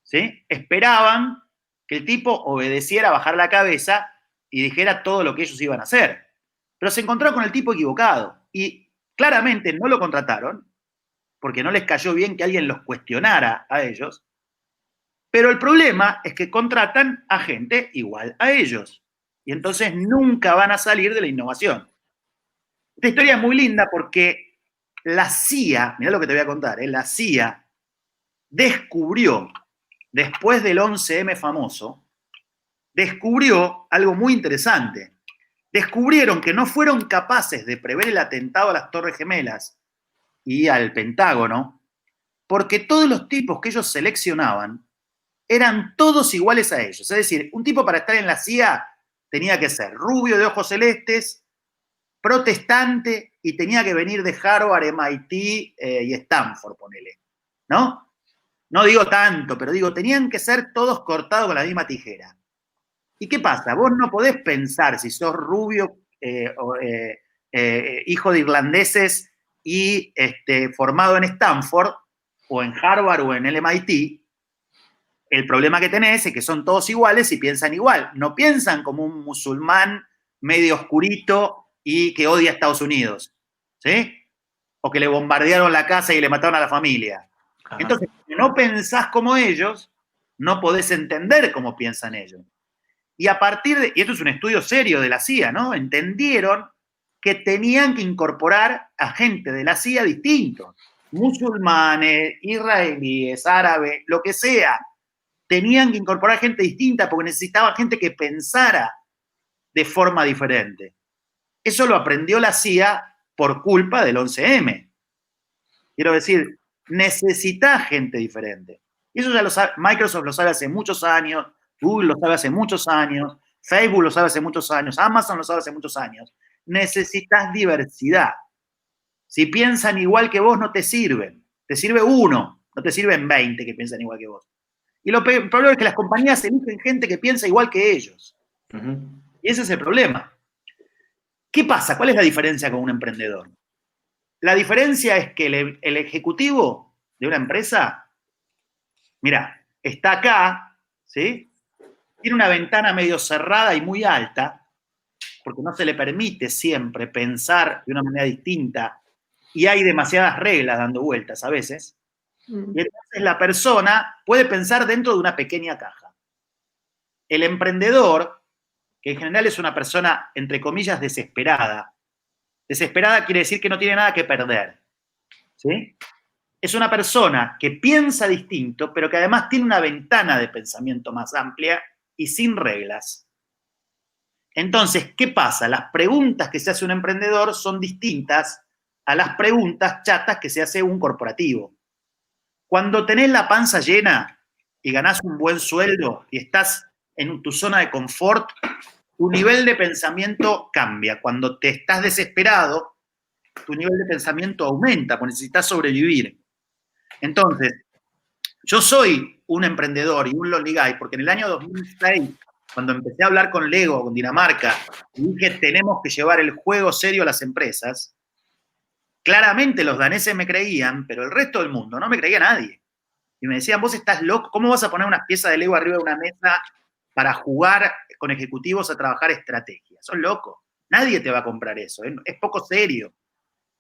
B: ¿sí? Esperaban que el tipo obedeciera, bajara la cabeza y dijera todo lo que ellos iban a hacer. Pero se encontró con el tipo equivocado y claramente no lo contrataron porque no les cayó bien que alguien los cuestionara a ellos. Pero el problema es que contratan a gente igual a ellos y entonces nunca van a salir de la innovación. Esta historia es muy linda porque la CIA, mirá lo que te voy a contar, la CIA descubrió, después del 11M famoso, descubrió algo muy interesante. Descubrieron que no fueron capaces de prever el atentado a las Torres Gemelas y al Pentágono, porque todos los tipos que ellos seleccionaban eran todos iguales a ellos. Es decir, un tipo para estar en la CIA tenía que ser rubio de ojos celestes, protestante y tenía que venir de Harvard, MIT y Stanford, ponele, ¿no? No digo tanto, pero digo, tenían que ser todos cortados con la misma tijera. ¿Y qué pasa? Vos no podés pensar si sos rubio, hijo de irlandeses y formado en Stanford o en Harvard o en el MIT. El problema que tenés es que son todos iguales y piensan igual. No piensan como un musulmán medio oscurito y que odia a Estados Unidos, ¿sí? O que le bombardearon la casa y le mataron a la familia.
A: Ajá.
B: Entonces, si no pensás como ellos, no podés entender cómo piensan ellos. Y a partir de, y esto es un estudio serio de la CIA, ¿no? Entendieron que tenían que incorporar a gente de la CIA distintos, musulmanes, israelíes, árabes, lo que sea. Tenían que incorporar gente distinta porque necesitaba gente que pensara de forma diferente. Eso lo aprendió la CIA por culpa del 11M. Quiero decir, necesita gente diferente. Y eso ya lo sabe, Microsoft lo sabe hace muchos años, Google lo sabe hace muchos años, Facebook lo sabe hace muchos años, Amazon lo sabe hace muchos años. Necesitas diversidad. Si piensan igual que vos, no te sirven. Te sirve uno, no te sirven 20 que piensan igual que vos. Y lo peor es que las compañías eligen gente que piensa igual que ellos. Y ese es el problema. ¿Qué pasa? ¿Cuál es la diferencia con un emprendedor? La diferencia es que el ejecutivo de una empresa, mira, está acá, ¿sí? Tiene una ventana medio cerrada y muy alta, porque no se le permite siempre pensar de una manera distinta y hay demasiadas reglas dando vueltas a veces. Y entonces la persona puede pensar dentro de una pequeña caja. El emprendedor, que en general es una persona, entre comillas, desesperada. Desesperada quiere decir que no tiene nada que perder, ¿sí? Es una persona que piensa distinto, pero que además tiene una ventana de pensamiento más amplia y sin reglas. Entonces, ¿qué pasa? Las preguntas que se hace un emprendedor son distintas a las preguntas chatas que se hace un corporativo. Cuando tenés la panza llena y ganás un buen sueldo y estás en tu zona de confort, tu nivel de pensamiento cambia. Cuando te estás desesperado, tu nivel de pensamiento aumenta, porque necesitas sobrevivir. Entonces, yo soy un emprendedor y un lonely guy, porque en el año 2006, cuando empecé a hablar con Lego, con Dinamarca, y dije, tenemos que llevar el juego serio a las empresas, claramente los daneses me creían, pero el resto del mundo no me creía nadie. Y me decían, vos estás loco, ¿cómo vas a poner unas piezas de Lego arriba de una mesa para jugar con ejecutivos a trabajar estrategias? Sos loco. Nadie te va a comprar eso. Es poco serio.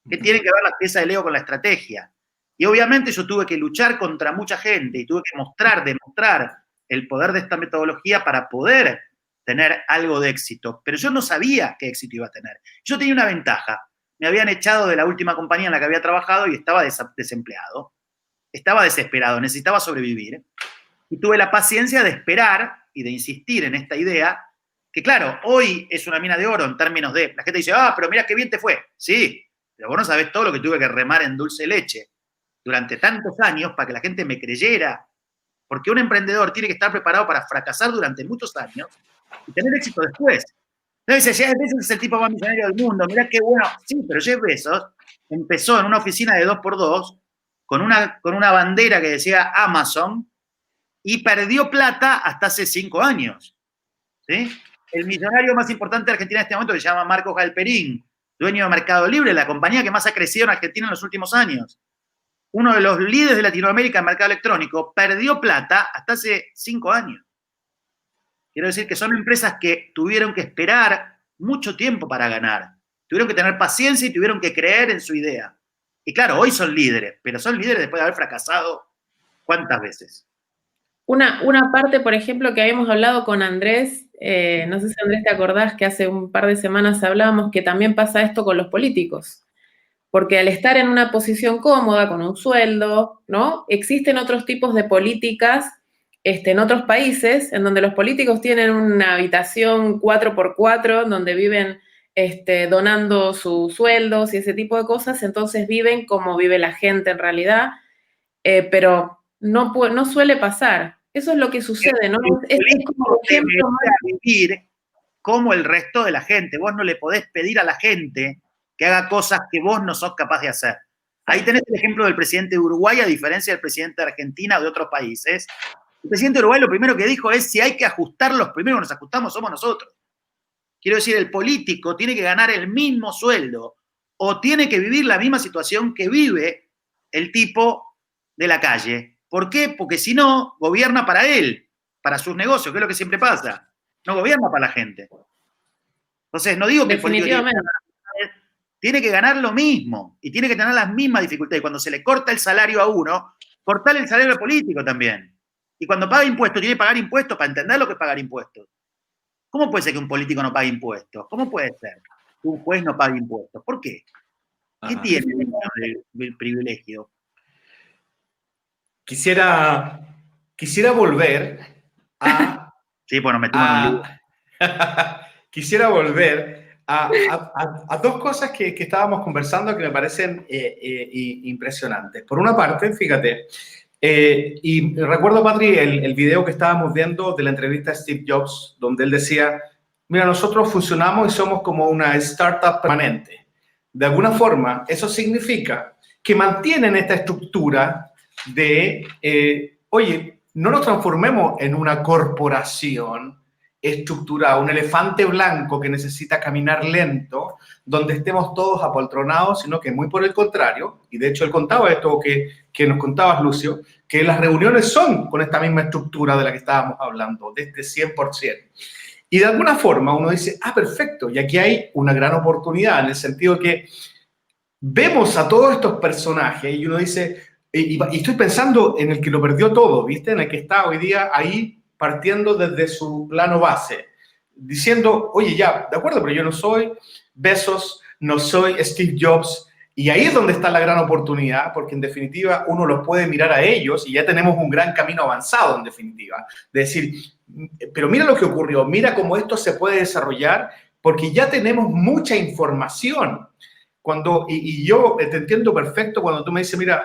B: ¿Qué tienen que ver las piezas de Lego con la estrategia? Y obviamente yo tuve que luchar contra mucha gente y tuve que demostrar el poder de esta metodología para poder tener algo de éxito. Pero yo no sabía qué éxito iba a tener. Yo tenía una ventaja. Me habían echado de la última compañía en la que había trabajado y estaba desempleado. Estaba desesperado, necesitaba sobrevivir. Y tuve la paciencia de esperar y de insistir en esta idea, que claro, hoy es una mina de oro en términos de, la gente dice, pero mira qué bien te fue. Sí, pero vos no sabés todo lo que tuve que remar en dulce leche durante tantos años para que la gente me creyera. Porque un emprendedor tiene que estar preparado para fracasar durante muchos años y tener éxito después. Entonces dice, Jeff Bezos es el tipo más millonario del mundo, mirá qué bueno. Sí, pero Jeff Bezos empezó en una oficina de 2x2 con una bandera que decía Amazon y perdió plata hasta hace 5 años. ¿Sí? El millonario más importante de Argentina en este momento se llama Marcos Galperín, dueño de Mercado Libre, la compañía que más ha crecido en Argentina en los últimos años. Uno de los líderes de Latinoamérica en mercado electrónico perdió plata hasta hace 5 años. Quiero decir que son empresas que tuvieron que esperar mucho tiempo para ganar. Tuvieron que tener paciencia y tuvieron que creer en su idea. Y claro, hoy son líderes, pero son líderes después de haber fracasado ¿cuántas veces?
C: Una parte, por ejemplo, que habíamos hablado con Andrés, no sé si Andrés te acordás que hace un par de semanas hablábamos que también pasa esto con los políticos. Porque al estar en una posición cómoda, con un sueldo, ¿no? Existen otros tipos de políticas en otros países en donde los políticos tienen una habitación 4x4, donde viven donando sus sueldos y ese tipo de cosas, entonces viven como vive la gente en realidad, pero no suele pasar. Eso es lo que sucede, ¿no? Es como un ejemplo
B: vivir como el resto de la gente. Vos no le podés pedir a la gente que haga cosas que vos no sos capaz de hacer. Ahí tenés el ejemplo del presidente de Uruguay, a diferencia del presidente de Argentina o de otros países. El presidente de Uruguay lo primero que dijo es, si hay que ajustar, los primeros que nos ajustamos somos nosotros. Quiero decir, el político tiene que ganar el mismo sueldo o tiene que vivir la misma situación que vive el tipo de la calle. ¿Por qué? Porque si no, gobierna para él, para sus negocios, que es lo que siempre pasa. No gobierna para la gente. Entonces, no digo que el político tiene que ganar lo mismo y tiene que tener las mismas dificultades. Cuando se le corta el salario a uno, cortarle el salario político también. Y cuando paga impuestos, tiene que pagar impuestos para entender lo que es pagar impuestos. ¿Cómo puede ser que un político no pague impuestos? ¿Cómo puede ser que un juez no pague impuestos? ¿Por qué? ¿Qué tiene el privilegio?
A: Quisiera volver a...
B: Sí, bueno, metimos en un libro.
A: Quisiera volver a dos cosas que estábamos conversando que me parecen impresionantes. Por una parte, fíjate, y recuerdo, Patri, el video que estábamos viendo de la entrevista a Steve Jobs, donde él decía, mira, nosotros funcionamos y somos como una startup permanente. De alguna forma, eso significa que mantienen esta estructura de, oye, no nos transformemos en una corporación estructurada, un elefante blanco que necesita caminar lento, donde estemos todos apoltronados, sino que muy por el contrario, y de hecho él contaba esto que nos contabas, Lucio, que las reuniones son con esta misma estructura de la que estábamos hablando, desde 100%. Y de alguna forma uno dice, perfecto, y aquí hay una gran oportunidad, en el sentido que vemos a todos estos personajes y uno dice, y estoy pensando en el que lo perdió todo, ¿viste? En el que está hoy día ahí partiendo desde su plano base, diciendo, oye, ya, de acuerdo, pero yo no soy Bezos, no soy Steve Jobs, y ahí es donde está la gran oportunidad, porque en definitiva uno los puede mirar a ellos y ya tenemos un gran camino avanzado, en definitiva, de decir, pero mira lo que ocurrió, mira cómo esto se puede desarrollar, porque ya tenemos mucha información. Y yo te entiendo perfecto cuando tú me dices, mira,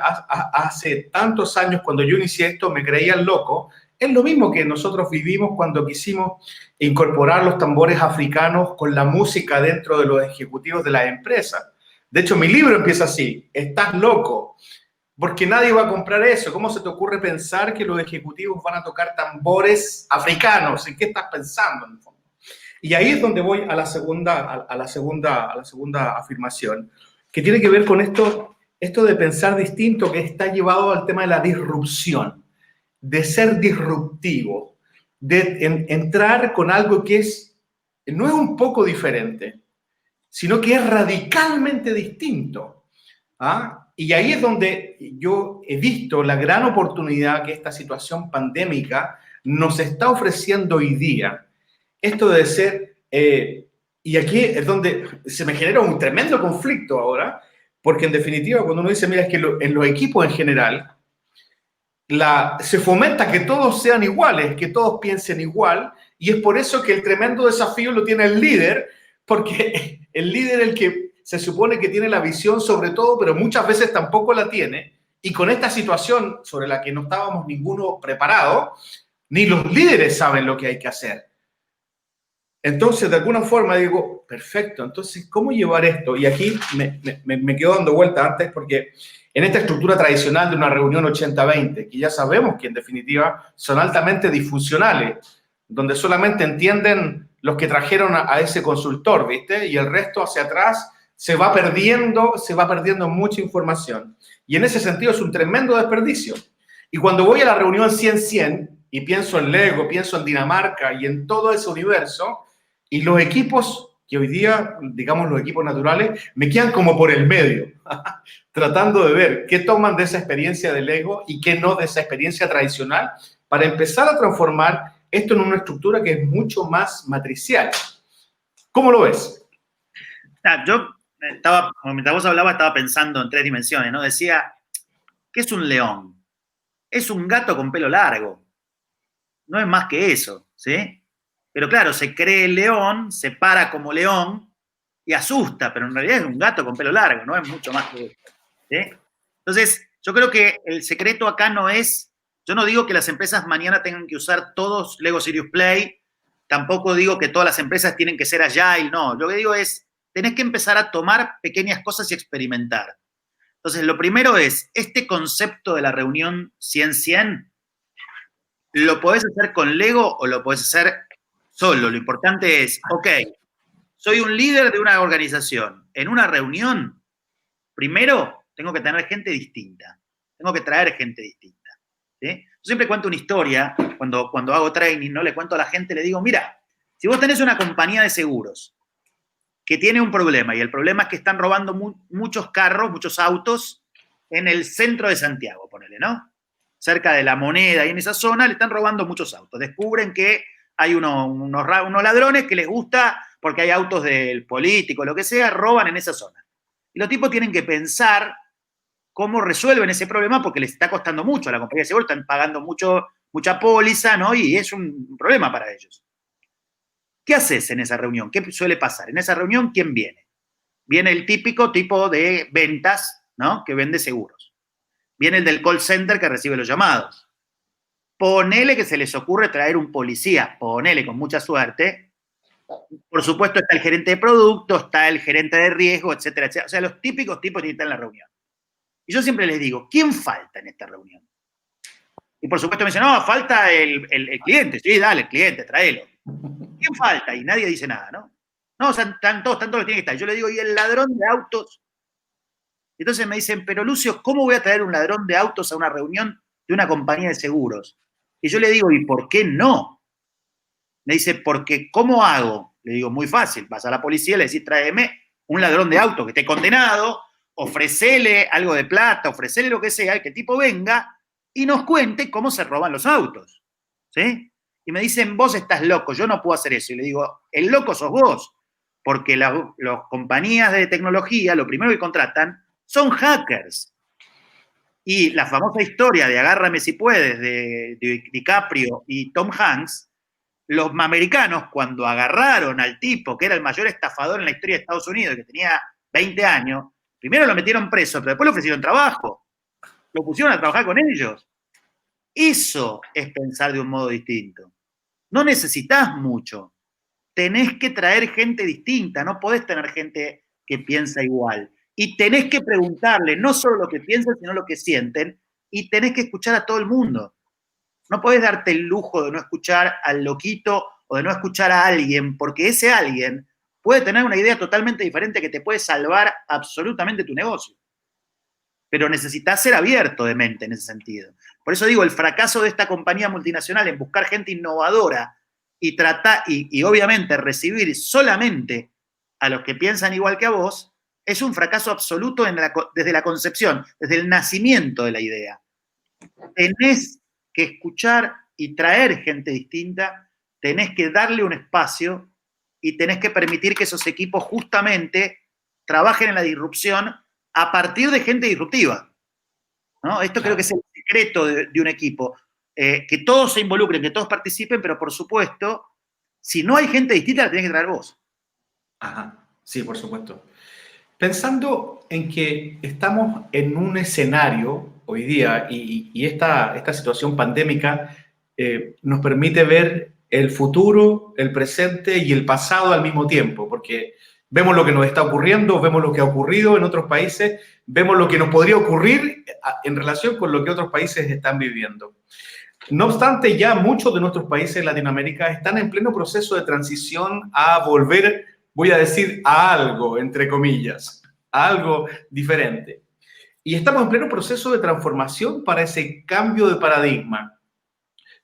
A: hace tantos años cuando yo inicié esto me creían loco. Es lo mismo que nosotros vivimos cuando quisimos incorporar los tambores africanos con la música dentro de los ejecutivos de las empresas. De hecho, mi libro empieza así, estás loco, porque nadie va a comprar eso. ¿Cómo se te ocurre pensar que los ejecutivos van a tocar tambores africanos? ¿En qué estás pensando, en el fondo? Y ahí es donde voy a la segunda afirmación, que tiene que ver con esto de pensar distinto, que está llevado al tema de la disrupción, de ser disruptivo, de entrar con algo que no es un poco diferente, sino que es radicalmente distinto. Y ahí es donde yo he visto la gran oportunidad que esta situación pandémica nos está ofreciendo hoy día. Esto de ser, y aquí es donde se me genera un tremendo conflicto ahora, porque en definitiva cuando uno dice, mira, es que en los equipos en general, se fomenta que todos sean iguales, que todos piensen igual, y es por eso que el tremendo desafío lo tiene el líder, porque el líder es el que se supone que tiene la visión sobre todo, pero muchas veces tampoco la tiene, y con esta situación sobre la que no estábamos ninguno preparado, ni los líderes saben lo que hay que hacer. Entonces, de alguna forma digo, perfecto, entonces, ¿cómo llevar esto? Y aquí me quedo dando vuelta antes porque en esta estructura tradicional de una reunión 80-20, que ya sabemos que en definitiva son altamente disfuncionales, donde solamente entienden los que trajeron a ese consultor, ¿viste? Y el resto hacia atrás se va perdiendo mucha información. Y en ese sentido es un tremendo desperdicio. Y cuando voy a la reunión 100-100 y pienso en Lego, pienso en Dinamarca y en todo ese universo, y los equipos que hoy día, digamos los equipos naturales, me quedan como por el medio, tratando de ver qué toman de esa experiencia de Lego y qué no de esa experiencia tradicional, para empezar a transformar esto en una estructura que es mucho más matricial. ¿Cómo lo ves?
B: Yo mientras vos hablabas, estaba pensando en 3 dimensiones, ¿no? Decía, ¿qué es un león? Es un gato con pelo largo. No es más que eso, ¿sí? Pero claro, se cree el león, se para como león y asusta, pero en realidad es un gato con pelo largo, no es mucho más que eso, ¿sí? Entonces, yo creo que el secreto acá no es, yo no digo que las empresas mañana tengan que usar todos Lego Serious Play, tampoco digo que todas las empresas tienen que ser Agile, no, lo que digo es, tenés que empezar a tomar pequeñas cosas y experimentar. Entonces, lo primero es, este concepto de la reunión 100-100, lo podés hacer con Lego o lo podés hacer solo. Lo importante es, ok, soy un líder de una organización. En una reunión, primero tengo que tener gente distinta. Tengo que traer gente distinta. ¿Sí? Yo siempre cuento una historia, cuando hago training, ¿no? Le cuento a la gente, le digo, mira, si vos tenés una compañía de seguros que tiene un problema, y el problema es que están robando muchos carros, muchos autos, en el centro de Santiago, ponele, ¿no? cerca de La Moneda y en esa zona, le están robando muchos autos. Descubren que hay unos ladrones que les gusta, porque hay autos del político, lo que sea, roban en esa zona. Y los tipos tienen que pensar cómo resuelven ese problema porque les está costando mucho a la compañía de seguro, están pagando mucha póliza, ¿no? Y es un problema para ellos. ¿Qué haces en esa reunión? ¿Qué suele pasar? En esa reunión, ¿quién viene? Viene el típico tipo de ventas, ¿no? Que vende seguros. Viene el del call center que recibe los llamados. Ponele que se les ocurre traer un policía, ponele con mucha suerte. Por supuesto está el gerente de producto, está el gerente de riesgo, etcétera, etcétera. O sea, los típicos tipos que están en la reunión. Y yo siempre les digo, ¿quién falta en esta reunión? Y por supuesto me dicen, no, falta el cliente. Sí, dale, el cliente, tráelo. ¿Quién falta? Y nadie dice nada, ¿no? No, están todos los que tienen que estar. Yo le digo, ¿y el ladrón de autos? Entonces me dicen, pero Lucio, ¿cómo voy a traer un ladrón de autos a una reunión de una compañía de seguros? Y yo le digo, ¿y por qué no? Me dice, porque ¿cómo hago? Le digo, muy fácil, vas a la policía y le decís, tráeme un ladrón de autos que esté condenado, ofrecele algo de plata, ofrecele lo que sea, que el tipo venga y nos cuente cómo se roban los autos. ¿Sí? Y me dicen, vos estás loco, yo no puedo hacer eso. Y le digo, el loco sos vos, porque las compañías de tecnología, lo primero que contratan son hackers. Y la famosa historia de Agárrame si puedes, de DiCaprio y Tom Hanks, los americanos, cuando agarraron al tipo que era el mayor estafador en la historia de Estados Unidos, que tenía 20 años, primero lo metieron preso, pero después le ofrecieron trabajo. Lo pusieron a trabajar con ellos. Eso es pensar de un modo distinto. No necesitas mucho. Tenés que traer gente distinta, no podés tener gente que piensa igual. Y tenés que preguntarle no solo lo que piensan, sino lo que sienten, y tenés que escuchar a todo el mundo. No podés darte el lujo de no escuchar al loquito o de no escuchar a alguien, porque ese alguien puede tener una idea totalmente diferente que te puede salvar absolutamente tu negocio. Pero necesitas ser abierto de mente en ese sentido. Por eso digo, el fracaso de esta compañía multinacional en buscar gente innovadora y tratar, y obviamente recibir solamente a los que piensan igual que a vos, es un fracaso absoluto desde la concepción, desde el nacimiento de la idea. Tenés que escuchar y traer gente distinta, tenés que darle un espacio y tenés que permitir que esos equipos justamente trabajen en la disrupción a partir de gente disruptiva, ¿no? Esto creo que es el secreto de un equipo, que todos se involucren, que todos participen, pero por supuesto, si no hay gente distinta, la tenés que traer vos.
A: Ajá, sí, por supuesto. Pensando en que estamos en un escenario hoy día y esta situación pandémica nos permite ver el futuro, el presente y el pasado al mismo tiempo, porque vemos lo que nos está ocurriendo, vemos lo que ha ocurrido en otros países, vemos lo que nos podría ocurrir en relación con lo que otros países están viviendo. No obstante, ya muchos de nuestros países en Latinoamérica están en pleno proceso de transición a volver, voy a decir, a algo, entre comillas, a algo diferente. Y estamos en pleno proceso de transformación para ese cambio de paradigma.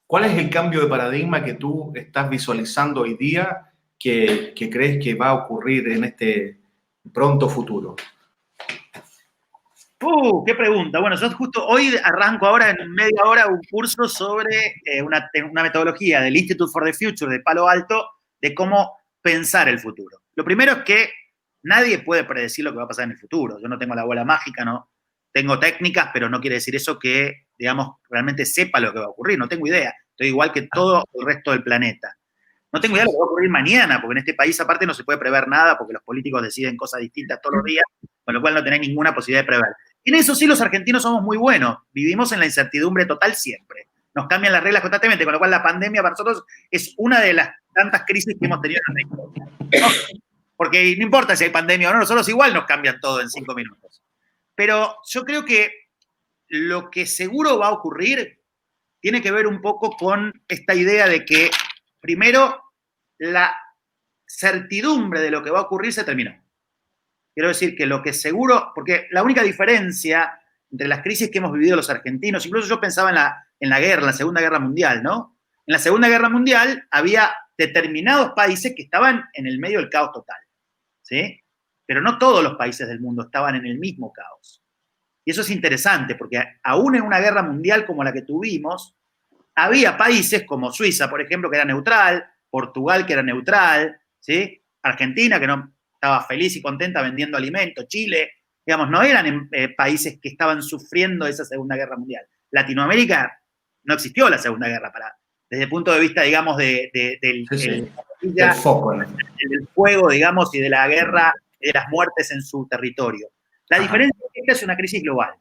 A: ¿Cuál es el cambio de paradigma que tú estás visualizando hoy día que crees que va a ocurrir en este pronto futuro?
B: ¡Qué pregunta! Bueno, yo justo hoy arranco ahora en media hora un curso sobre una metodología del Institute for the Future de Palo Alto de cómo pensar el futuro. Lo primero es que nadie puede predecir lo que va a pasar en el futuro. Yo no tengo la bola mágica, no tengo técnicas, pero no quiere decir eso que, digamos, realmente sepa lo que va a ocurrir. No tengo idea. Estoy igual que todo el resto del planeta. No tengo idea de lo que va a ocurrir mañana, porque en este país aparte no se puede prever nada, porque los políticos deciden cosas distintas todos los días, con lo cual no tenés ninguna posibilidad de prever. En eso sí los argentinos somos muy buenos. Vivimos en la incertidumbre total siempre. Nos cambian las reglas constantemente, con lo cual la pandemia para nosotros es una de las tantas crisis que hemos tenido en la historia. ¿No? Porque no importa si hay pandemia o no, nosotros igual nos cambian todo en 5 minutos. Pero yo creo que lo que seguro va a ocurrir tiene que ver un poco con esta idea de que, primero, la certidumbre de lo que va a ocurrir se terminó. Quiero decir que lo que seguro, porque la única diferencia entre las crisis que hemos vivido los argentinos, incluso yo pensaba en la guerra, en la Segunda Guerra Mundial, ¿no? En la Segunda Guerra Mundial había determinados países que estaban en el medio del caos total, ¿sí? Pero no todos los países del mundo estaban en el mismo caos. Y eso es interesante, porque aún en una guerra mundial como la que tuvimos, había países como Suiza, por ejemplo, que era neutral, Portugal, que era neutral, ¿sí? Argentina, que no estaba feliz y contenta vendiendo alimentos, Chile, digamos, no eran países que estaban sufriendo esa Segunda Guerra Mundial. Latinoamérica no existió la Segunda Guerra, desde el punto de vista, digamos, del
A: foco, ¿no?
B: del fuego, digamos, y de la guerra, y de las muertes en su territorio. La diferencia es que esta es una crisis global.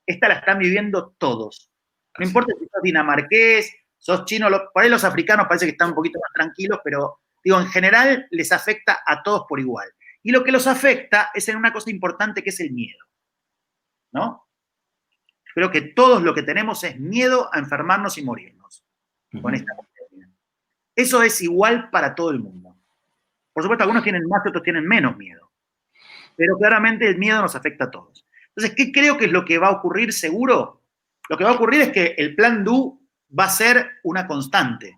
B: Esta la están viviendo todos. No importa si sos dinamarqués, sos chino, por ahí los africanos parece que están un poquito más tranquilos, pero digo, en general les afecta a todos por igual. Y lo que los afecta es en una cosa importante que es el miedo, ¿no? Creo que todos lo que tenemos es miedo a enfermarnos y morirnos con esta pandemia. Eso es igual para todo el mundo. Por supuesto, algunos tienen más y otros tienen menos miedo. Pero claramente el miedo nos afecta a todos. Entonces, ¿qué creo que es lo que va a ocurrir seguro? Lo que va a ocurrir es que el plan DO va a ser una constante.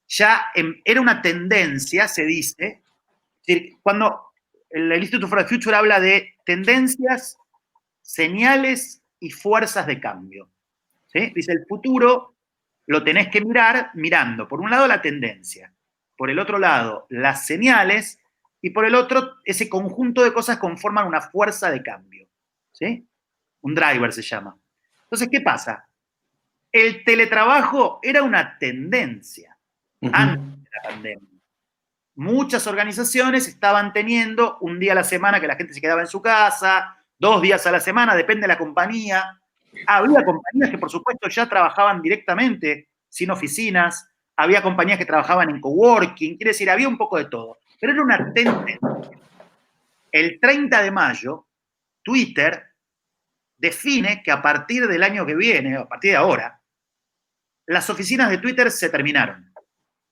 B: Ya era una tendencia, se dice, es decir, cuando el Institute for the Future habla de tendencias, señales y fuerzas de cambio. ¿Sí? Dice, el futuro lo tenés que mirar mirando, por un lado, la tendencia, por el otro lado, las señales, y por el otro, ese conjunto de cosas conforman una fuerza de cambio. ¿Sí? Un driver se llama. Entonces, ¿qué pasa? El teletrabajo era una tendencia antes de la pandemia. Muchas organizaciones estaban teniendo un día a la semana que la gente se quedaba en su casa, 2 días a la semana, depende de la compañía. Había compañías que, por supuesto, ya trabajaban directamente, sin oficinas. Había compañías que trabajaban en coworking. Quiere decir, había un poco de todo. Pero era una tendencia. El 30 de mayo, Twitter define que a partir del año que viene, a partir de ahora, las oficinas de Twitter se terminaron.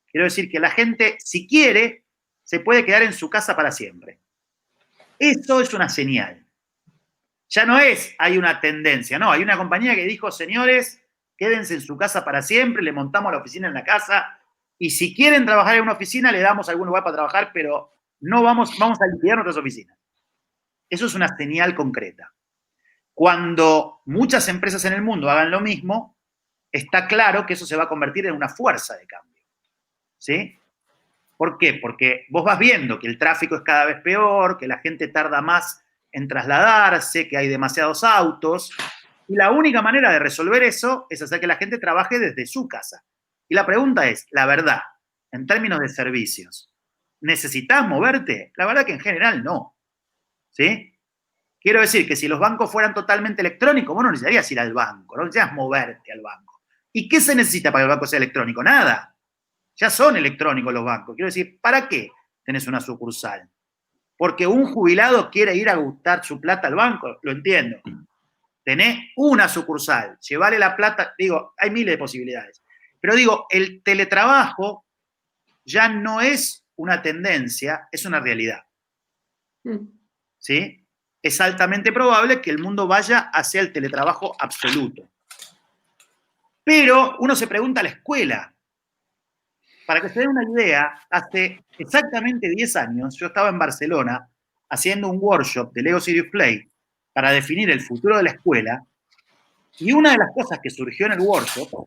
B: Quiero decir que la gente, si quiere, se puede quedar en su casa para siempre. Eso es una señal. Ya no hay una tendencia, no, hay una compañía que dijo, señores, quédense en su casa para siempre, le montamos la oficina en la casa, y si quieren trabajar en una oficina, le damos algún lugar para trabajar, pero no vamos a liquidar nuestras oficinas. Eso es una señal concreta. Cuando muchas empresas en el mundo hagan lo mismo, está claro que eso se va a convertir en una fuerza de cambio. ¿Sí? ¿Por qué? Porque vos vas viendo que el tráfico es cada vez peor, que la gente tarda más en trasladarse, que hay demasiados autos, y la única manera de resolver eso es hacer que la gente trabaje desde su casa. Y la pregunta es, la verdad, en términos de servicios, ¿necesitas moverte? La verdad que en general no. ¿Sí? Quiero decir que si los bancos fueran totalmente electrónicos, vos no necesitarías ir al banco, no necesitas moverte al banco. ¿Y qué se necesita para que el banco sea electrónico? Nada. Ya son electrónicos los bancos. Quiero decir, ¿para qué tenés una sucursal? Porque un jubilado quiere ir a gastar su plata al banco, lo entiendo. Tenés una sucursal, llevale la plata, digo, hay miles de posibilidades. Pero digo, el teletrabajo ya no es una tendencia, es una realidad. ¿Sí? Es altamente probable que el mundo vaya hacia el teletrabajo absoluto. Pero uno se pregunta a la escuela. Para que se den una idea, hace exactamente 10 años yo estaba en Barcelona haciendo un workshop de Lego Serious Play para definir el futuro de la escuela, y una de las cosas que surgió en el workshop,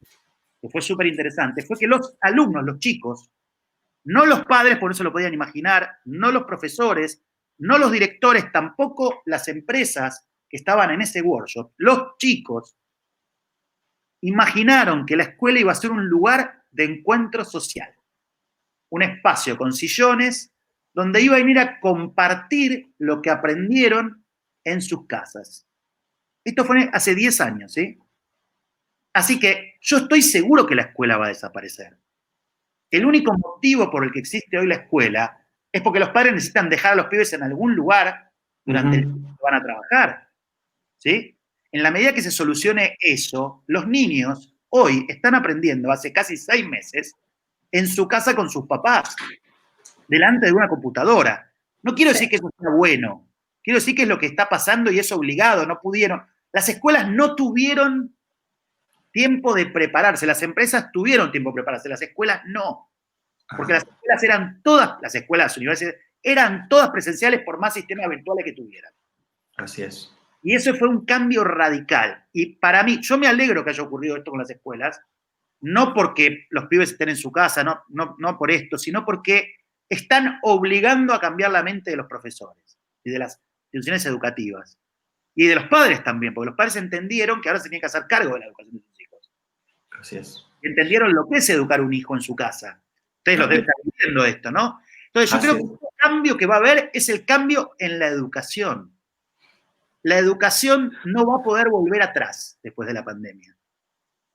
B: que fue súper interesante, fue que los alumnos, los chicos, no los padres, por eso lo podían imaginar, no los profesores, no los directores, tampoco las empresas que estaban en ese workshop, los chicos imaginaron que la escuela iba a ser un lugar de encuentro social. Un espacio con sillones donde iban a ir a compartir lo que aprendieron en sus casas. Esto fue hace 10 años, ¿sí? Así que yo estoy seguro que la escuela va a desaparecer. El único motivo por el que existe hoy la escuela es porque los padres necesitan dejar a los pibes en algún lugar durante el tiempo que van a trabajar, ¿sí? En la medida que se solucione eso, los niños hoy están aprendiendo hace casi 6 meses en su casa con sus papás, delante de una computadora. No quiero decir que eso sea bueno, quiero decir que es lo que está pasando y es obligado, no pudieron. Las escuelas no tuvieron tiempo de prepararse, las empresas tuvieron tiempo de prepararse, las escuelas no. Porque las escuelas eran todas, las escuelas universitarias, eran todas presenciales por más sistemas virtuales que tuvieran.
A: Así es.
B: Y eso fue un cambio radical. Y para mí, yo me alegro que haya ocurrido esto con las escuelas, no porque los pibes estén en su casa, no por esto, sino porque están obligando a cambiar la mente de los profesores y de las instituciones educativas. Y de los padres también, porque los padres entendieron que ahora se tienen que hacer cargo de la educación de sus hijos.
A: Así es.
B: Entendieron lo que es educar un hijo en su casa. Ustedes lo deben estar viendo esto, ¿no? Entonces yo creo que el cambio que va a haber es el cambio en la educación. La educación no va a poder volver atrás después de la pandemia.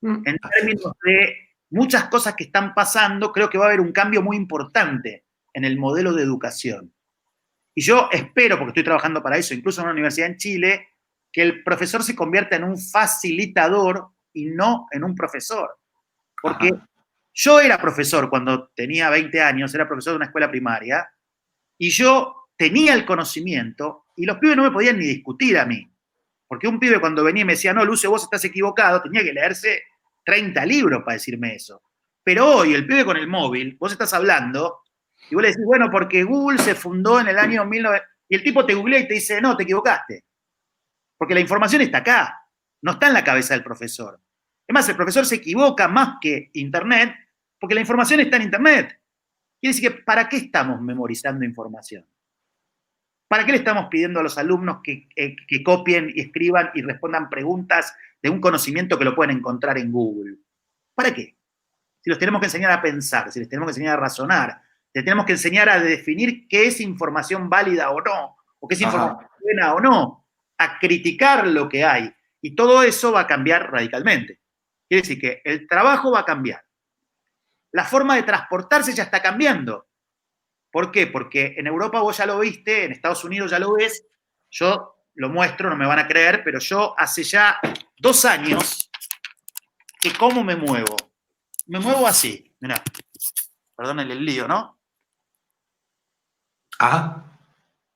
B: En términos de muchas cosas que están pasando, creo que va a haber un cambio muy importante en el modelo de educación. Y yo espero, porque estoy trabajando para eso, incluso en una universidad en Chile, que el profesor se convierta en un facilitador y no en un profesor. Porque yo era profesor cuando tenía 20 años, era profesor de una escuela primaria, y yo tenía el conocimiento, y los pibes no me podían ni discutir a mí. Porque un pibe cuando venía y me decía, no, Lucio, vos estás equivocado, tenía que leerse 30 libros para decirme eso. Pero hoy, el pibe con el móvil, vos estás hablando, y vos le decís, bueno, porque Google se fundó en el año 1900, y el tipo te googlea y te dice, no, te equivocaste. Porque la información está acá, no está en la cabeza del profesor. Es más, el profesor se equivoca más que Internet, porque la información está en Internet. Quiere decir que, ¿para qué estamos memorizando información? ¿Para qué le estamos pidiendo a los alumnos que copien y escriban y respondan preguntas de un conocimiento que lo pueden encontrar en Google? ¿Para qué? Si los tenemos que enseñar a pensar, si les tenemos que enseñar a razonar, les tenemos que enseñar a definir qué es información válida o no, o qué es información buena o no, a criticar lo que hay. Y todo eso va a cambiar radicalmente. Quiere decir que el trabajo va a cambiar. La forma de transportarse ya está cambiando. ¿Por qué? Porque en Europa vos ya lo viste, en Estados Unidos ya lo ves, yo lo muestro, no me van a creer, pero yo hace ya 2 años que cómo me muevo. Me muevo así, mirá, perdónenle el lío, ¿no?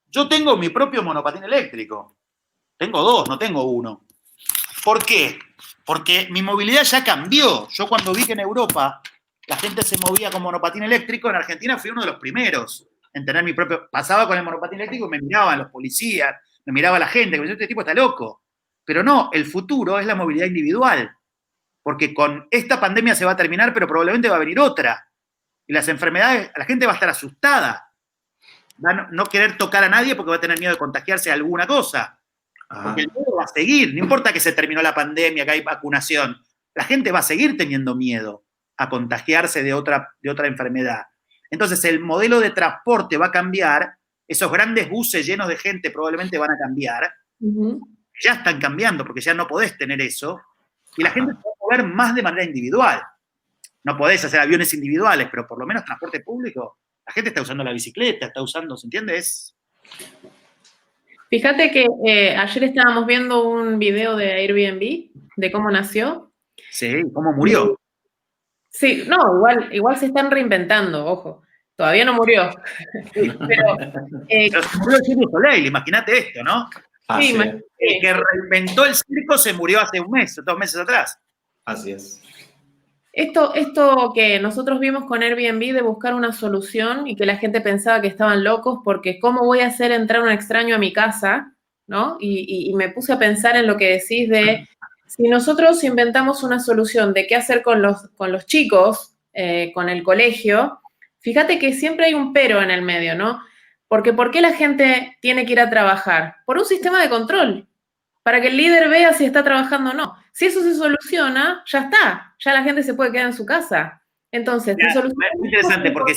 B: Yo tengo mi propio monopatín eléctrico. Tengo 2, no tengo 1. ¿Por qué? Porque mi movilidad ya cambió. Yo cuando vi que en Europa la gente se movía con monopatín eléctrico, en Argentina fui uno de los primeros en tener mi propio... Pasaba con el monopatín eléctrico y me miraban los policías, me miraba la gente, que me decía, este tipo está loco. Pero no, el futuro es la movilidad individual. Porque con esta pandemia se va a terminar, pero probablemente va a venir otra. Y las enfermedades, la gente va a estar asustada. Va a no querer tocar a nadie porque va a tener miedo de contagiarse de alguna cosa. Porque el miedo va a seguir. No importa que se terminó la pandemia, que hay vacunación. La gente va a seguir teniendo miedo a contagiarse de otra enfermedad. Entonces, el modelo de transporte va a cambiar. Esos grandes buses llenos de gente probablemente van a cambiar. Ya están cambiando porque ya no podés tener eso. Y la gente se va a mover más de manera individual. No podés hacer aviones individuales, pero por lo menos transporte público. La gente está usando la bicicleta, está usando, ¿se entiende?
C: Fíjate que ayer estábamos viendo un video de Airbnb, de cómo nació.
B: Sí, cómo murió.
C: Sí, no, igual se están reinventando, ojo. Todavía no murió. Pero
B: se murió el Cirque du Soleil, imagínate esto, ¿no?
C: Sí,
B: el que reinventó el circo se murió hace 1 mes, 2 meses atrás.
A: Así es.
C: Esto que nosotros vimos con Airbnb de buscar una solución y que la gente pensaba que estaban locos porque ¿cómo voy a hacer entrar un extraño a mi casa? ¿No? Y me puse a pensar en lo que decís de si nosotros inventamos una solución de qué hacer con los chicos, con el colegio, fíjate que siempre hay un pero en el medio, ¿no? Porque ¿por qué la gente tiene que ir a trabajar? Por un sistema de control, para que el líder vea si está trabajando o no. Si eso se soluciona, ya está, ya la gente se puede quedar en su casa. Entonces,
B: es muy interesante porque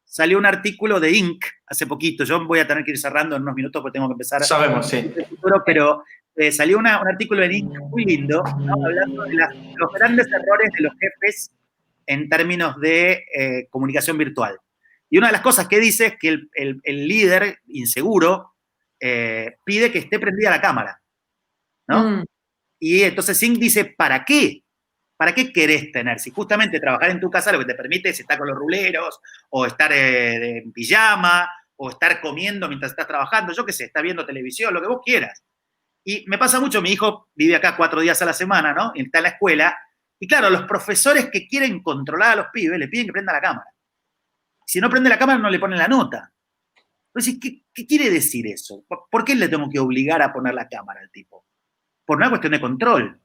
B: salió un artículo de Inc. hace poquito, yo voy a tener que ir cerrando en unos minutos porque tengo que empezar.
A: Sabemos, sí.
B: Pero salió un artículo en Inc. muy lindo, ¿no? Hablando de los grandes errores de los jefes en términos de comunicación virtual. Y una de las cosas que dice es que el líder inseguro pide que esté prendida la cámara, ¿no? Y entonces Inc. dice, ¿para qué? ¿Para qué querés tener? Si justamente trabajar en tu casa lo que te permite es estar con los ruleros, o estar en pijama, o estar comiendo mientras estás trabajando, yo qué sé, estar viendo televisión, lo que vos quieras. Y me pasa mucho, mi hijo vive acá 4 días a la semana, ¿no? Y está en la escuela, y claro, los profesores que quieren controlar a los pibes le piden que prenda la cámara. Si no prende la cámara no le ponen la nota. Entonces, ¿qué quiere decir eso? ¿Por qué le tengo que obligar a poner la cámara al tipo? Por una cuestión de control.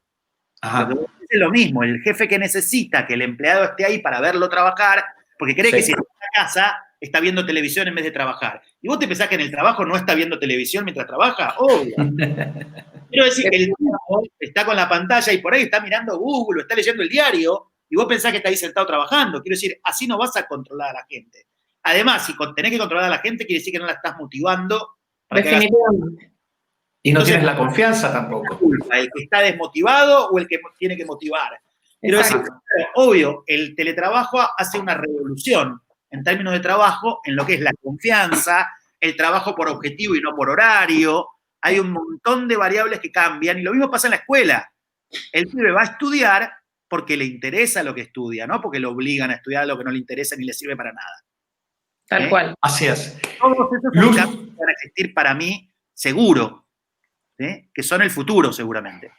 A: Ajá.
B: Lo que vos decís es lo mismo, el jefe que necesita que el empleado esté ahí para verlo trabajar, porque cree que si está en la casa está viendo televisión en vez de trabajar. ¿Y vos te pensás que en el trabajo no está viendo televisión mientras trabaja? Obvio. Quiero decir que el tipo está con la pantalla y por ahí está mirando Google o está leyendo el diario y vos pensás que está ahí sentado trabajando. Quiero decir, así no vas a controlar a la gente. Además, si tenés que controlar a la gente, quiere decir que no la estás motivando para que haga.
C: Definitivamente.
A: Y no
B: Entonces,
A: tienes la confianza tampoco.
B: ¿el que está desmotivado o el que tiene que motivar? Quiero decir, obvio, el teletrabajo hace una revolución en términos de trabajo en lo que es la confianza, el trabajo por objetivo y no por horario. Hay un montón de variables que cambian y lo mismo pasa en la escuela. El pibe va a estudiar porque le interesa lo que estudia, no porque lo obligan a estudiar lo que no le interesa ni le sirve para nada.
C: Tal cual.
A: Así es.
B: Todos esos son cambios que van a existir para mí, seguro, ¿sí? Que son el futuro, seguramente.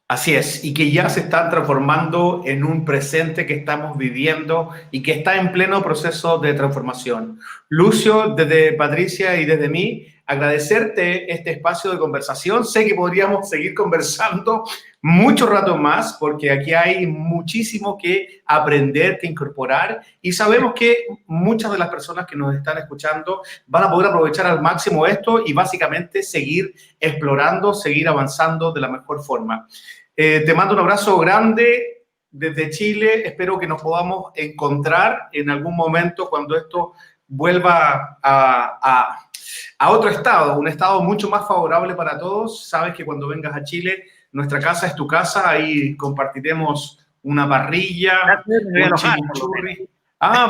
A: Así es, y que ya se están transformando en un presente que estamos viviendo y que está en pleno proceso de transformación. Lucio, desde Patricia y desde mí, agradecerte este espacio de conversación. Sé que podríamos seguir conversando mucho rato más porque aquí hay muchísimo que aprender, que incorporar y sabemos que muchas de las personas que nos están escuchando van a poder aprovechar al máximo esto y básicamente seguir explorando, seguir avanzando de la mejor forma. Te mando un abrazo grande desde Chile. Espero que nos podamos encontrar en algún momento cuando esto vuelva a otro estado, un estado mucho más favorable para todos. Sabes que cuando vengas a Chile, nuestra casa es tu casa. Ahí compartiremos una parrilla, un chimichurri.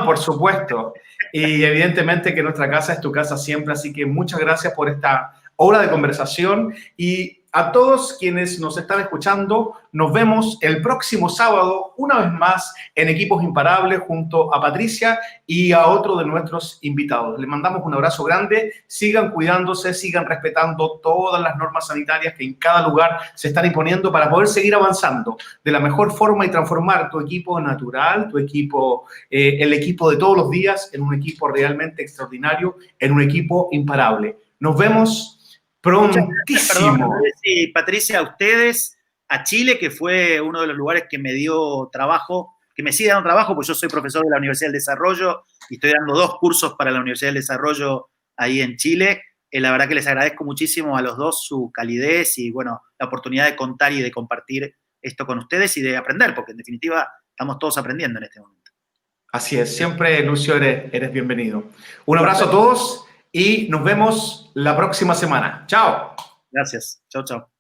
A: Por supuesto. Y evidentemente que nuestra casa es tu casa siempre. Así que muchas gracias por esta hora de conversación y a todos quienes nos están escuchando, nos vemos el próximo sábado, una vez más, en Equipos Imparables, junto a Patricia y a otro de nuestros invitados. Les mandamos un abrazo grande, sigan cuidándose, sigan respetando todas las normas sanitarias que en cada lugar se están imponiendo para poder seguir avanzando de la mejor forma y transformar tu equipo natural, tu equipo, el equipo de todos los días, en un equipo realmente extraordinario, en un equipo imparable. Nos vemos prontísimo.
B: Perdón, sí, Patricia, a ustedes, a Chile, que fue uno de los lugares que me dio trabajo, que me sigue dando trabajo, pues yo soy profesor de la Universidad del Desarrollo y estoy dando 2 cursos para la Universidad del Desarrollo ahí en Chile. La verdad que les agradezco muchísimo a los dos su calidez y, bueno, la oportunidad de contar y de compartir esto con ustedes y de aprender, porque en definitiva estamos todos aprendiendo en este momento.
A: Así es, siempre, Lucio, eres bienvenido. Un abrazo a todos y nos vemos la próxima semana. ¡Chao!
B: Gracias. Chao, chao.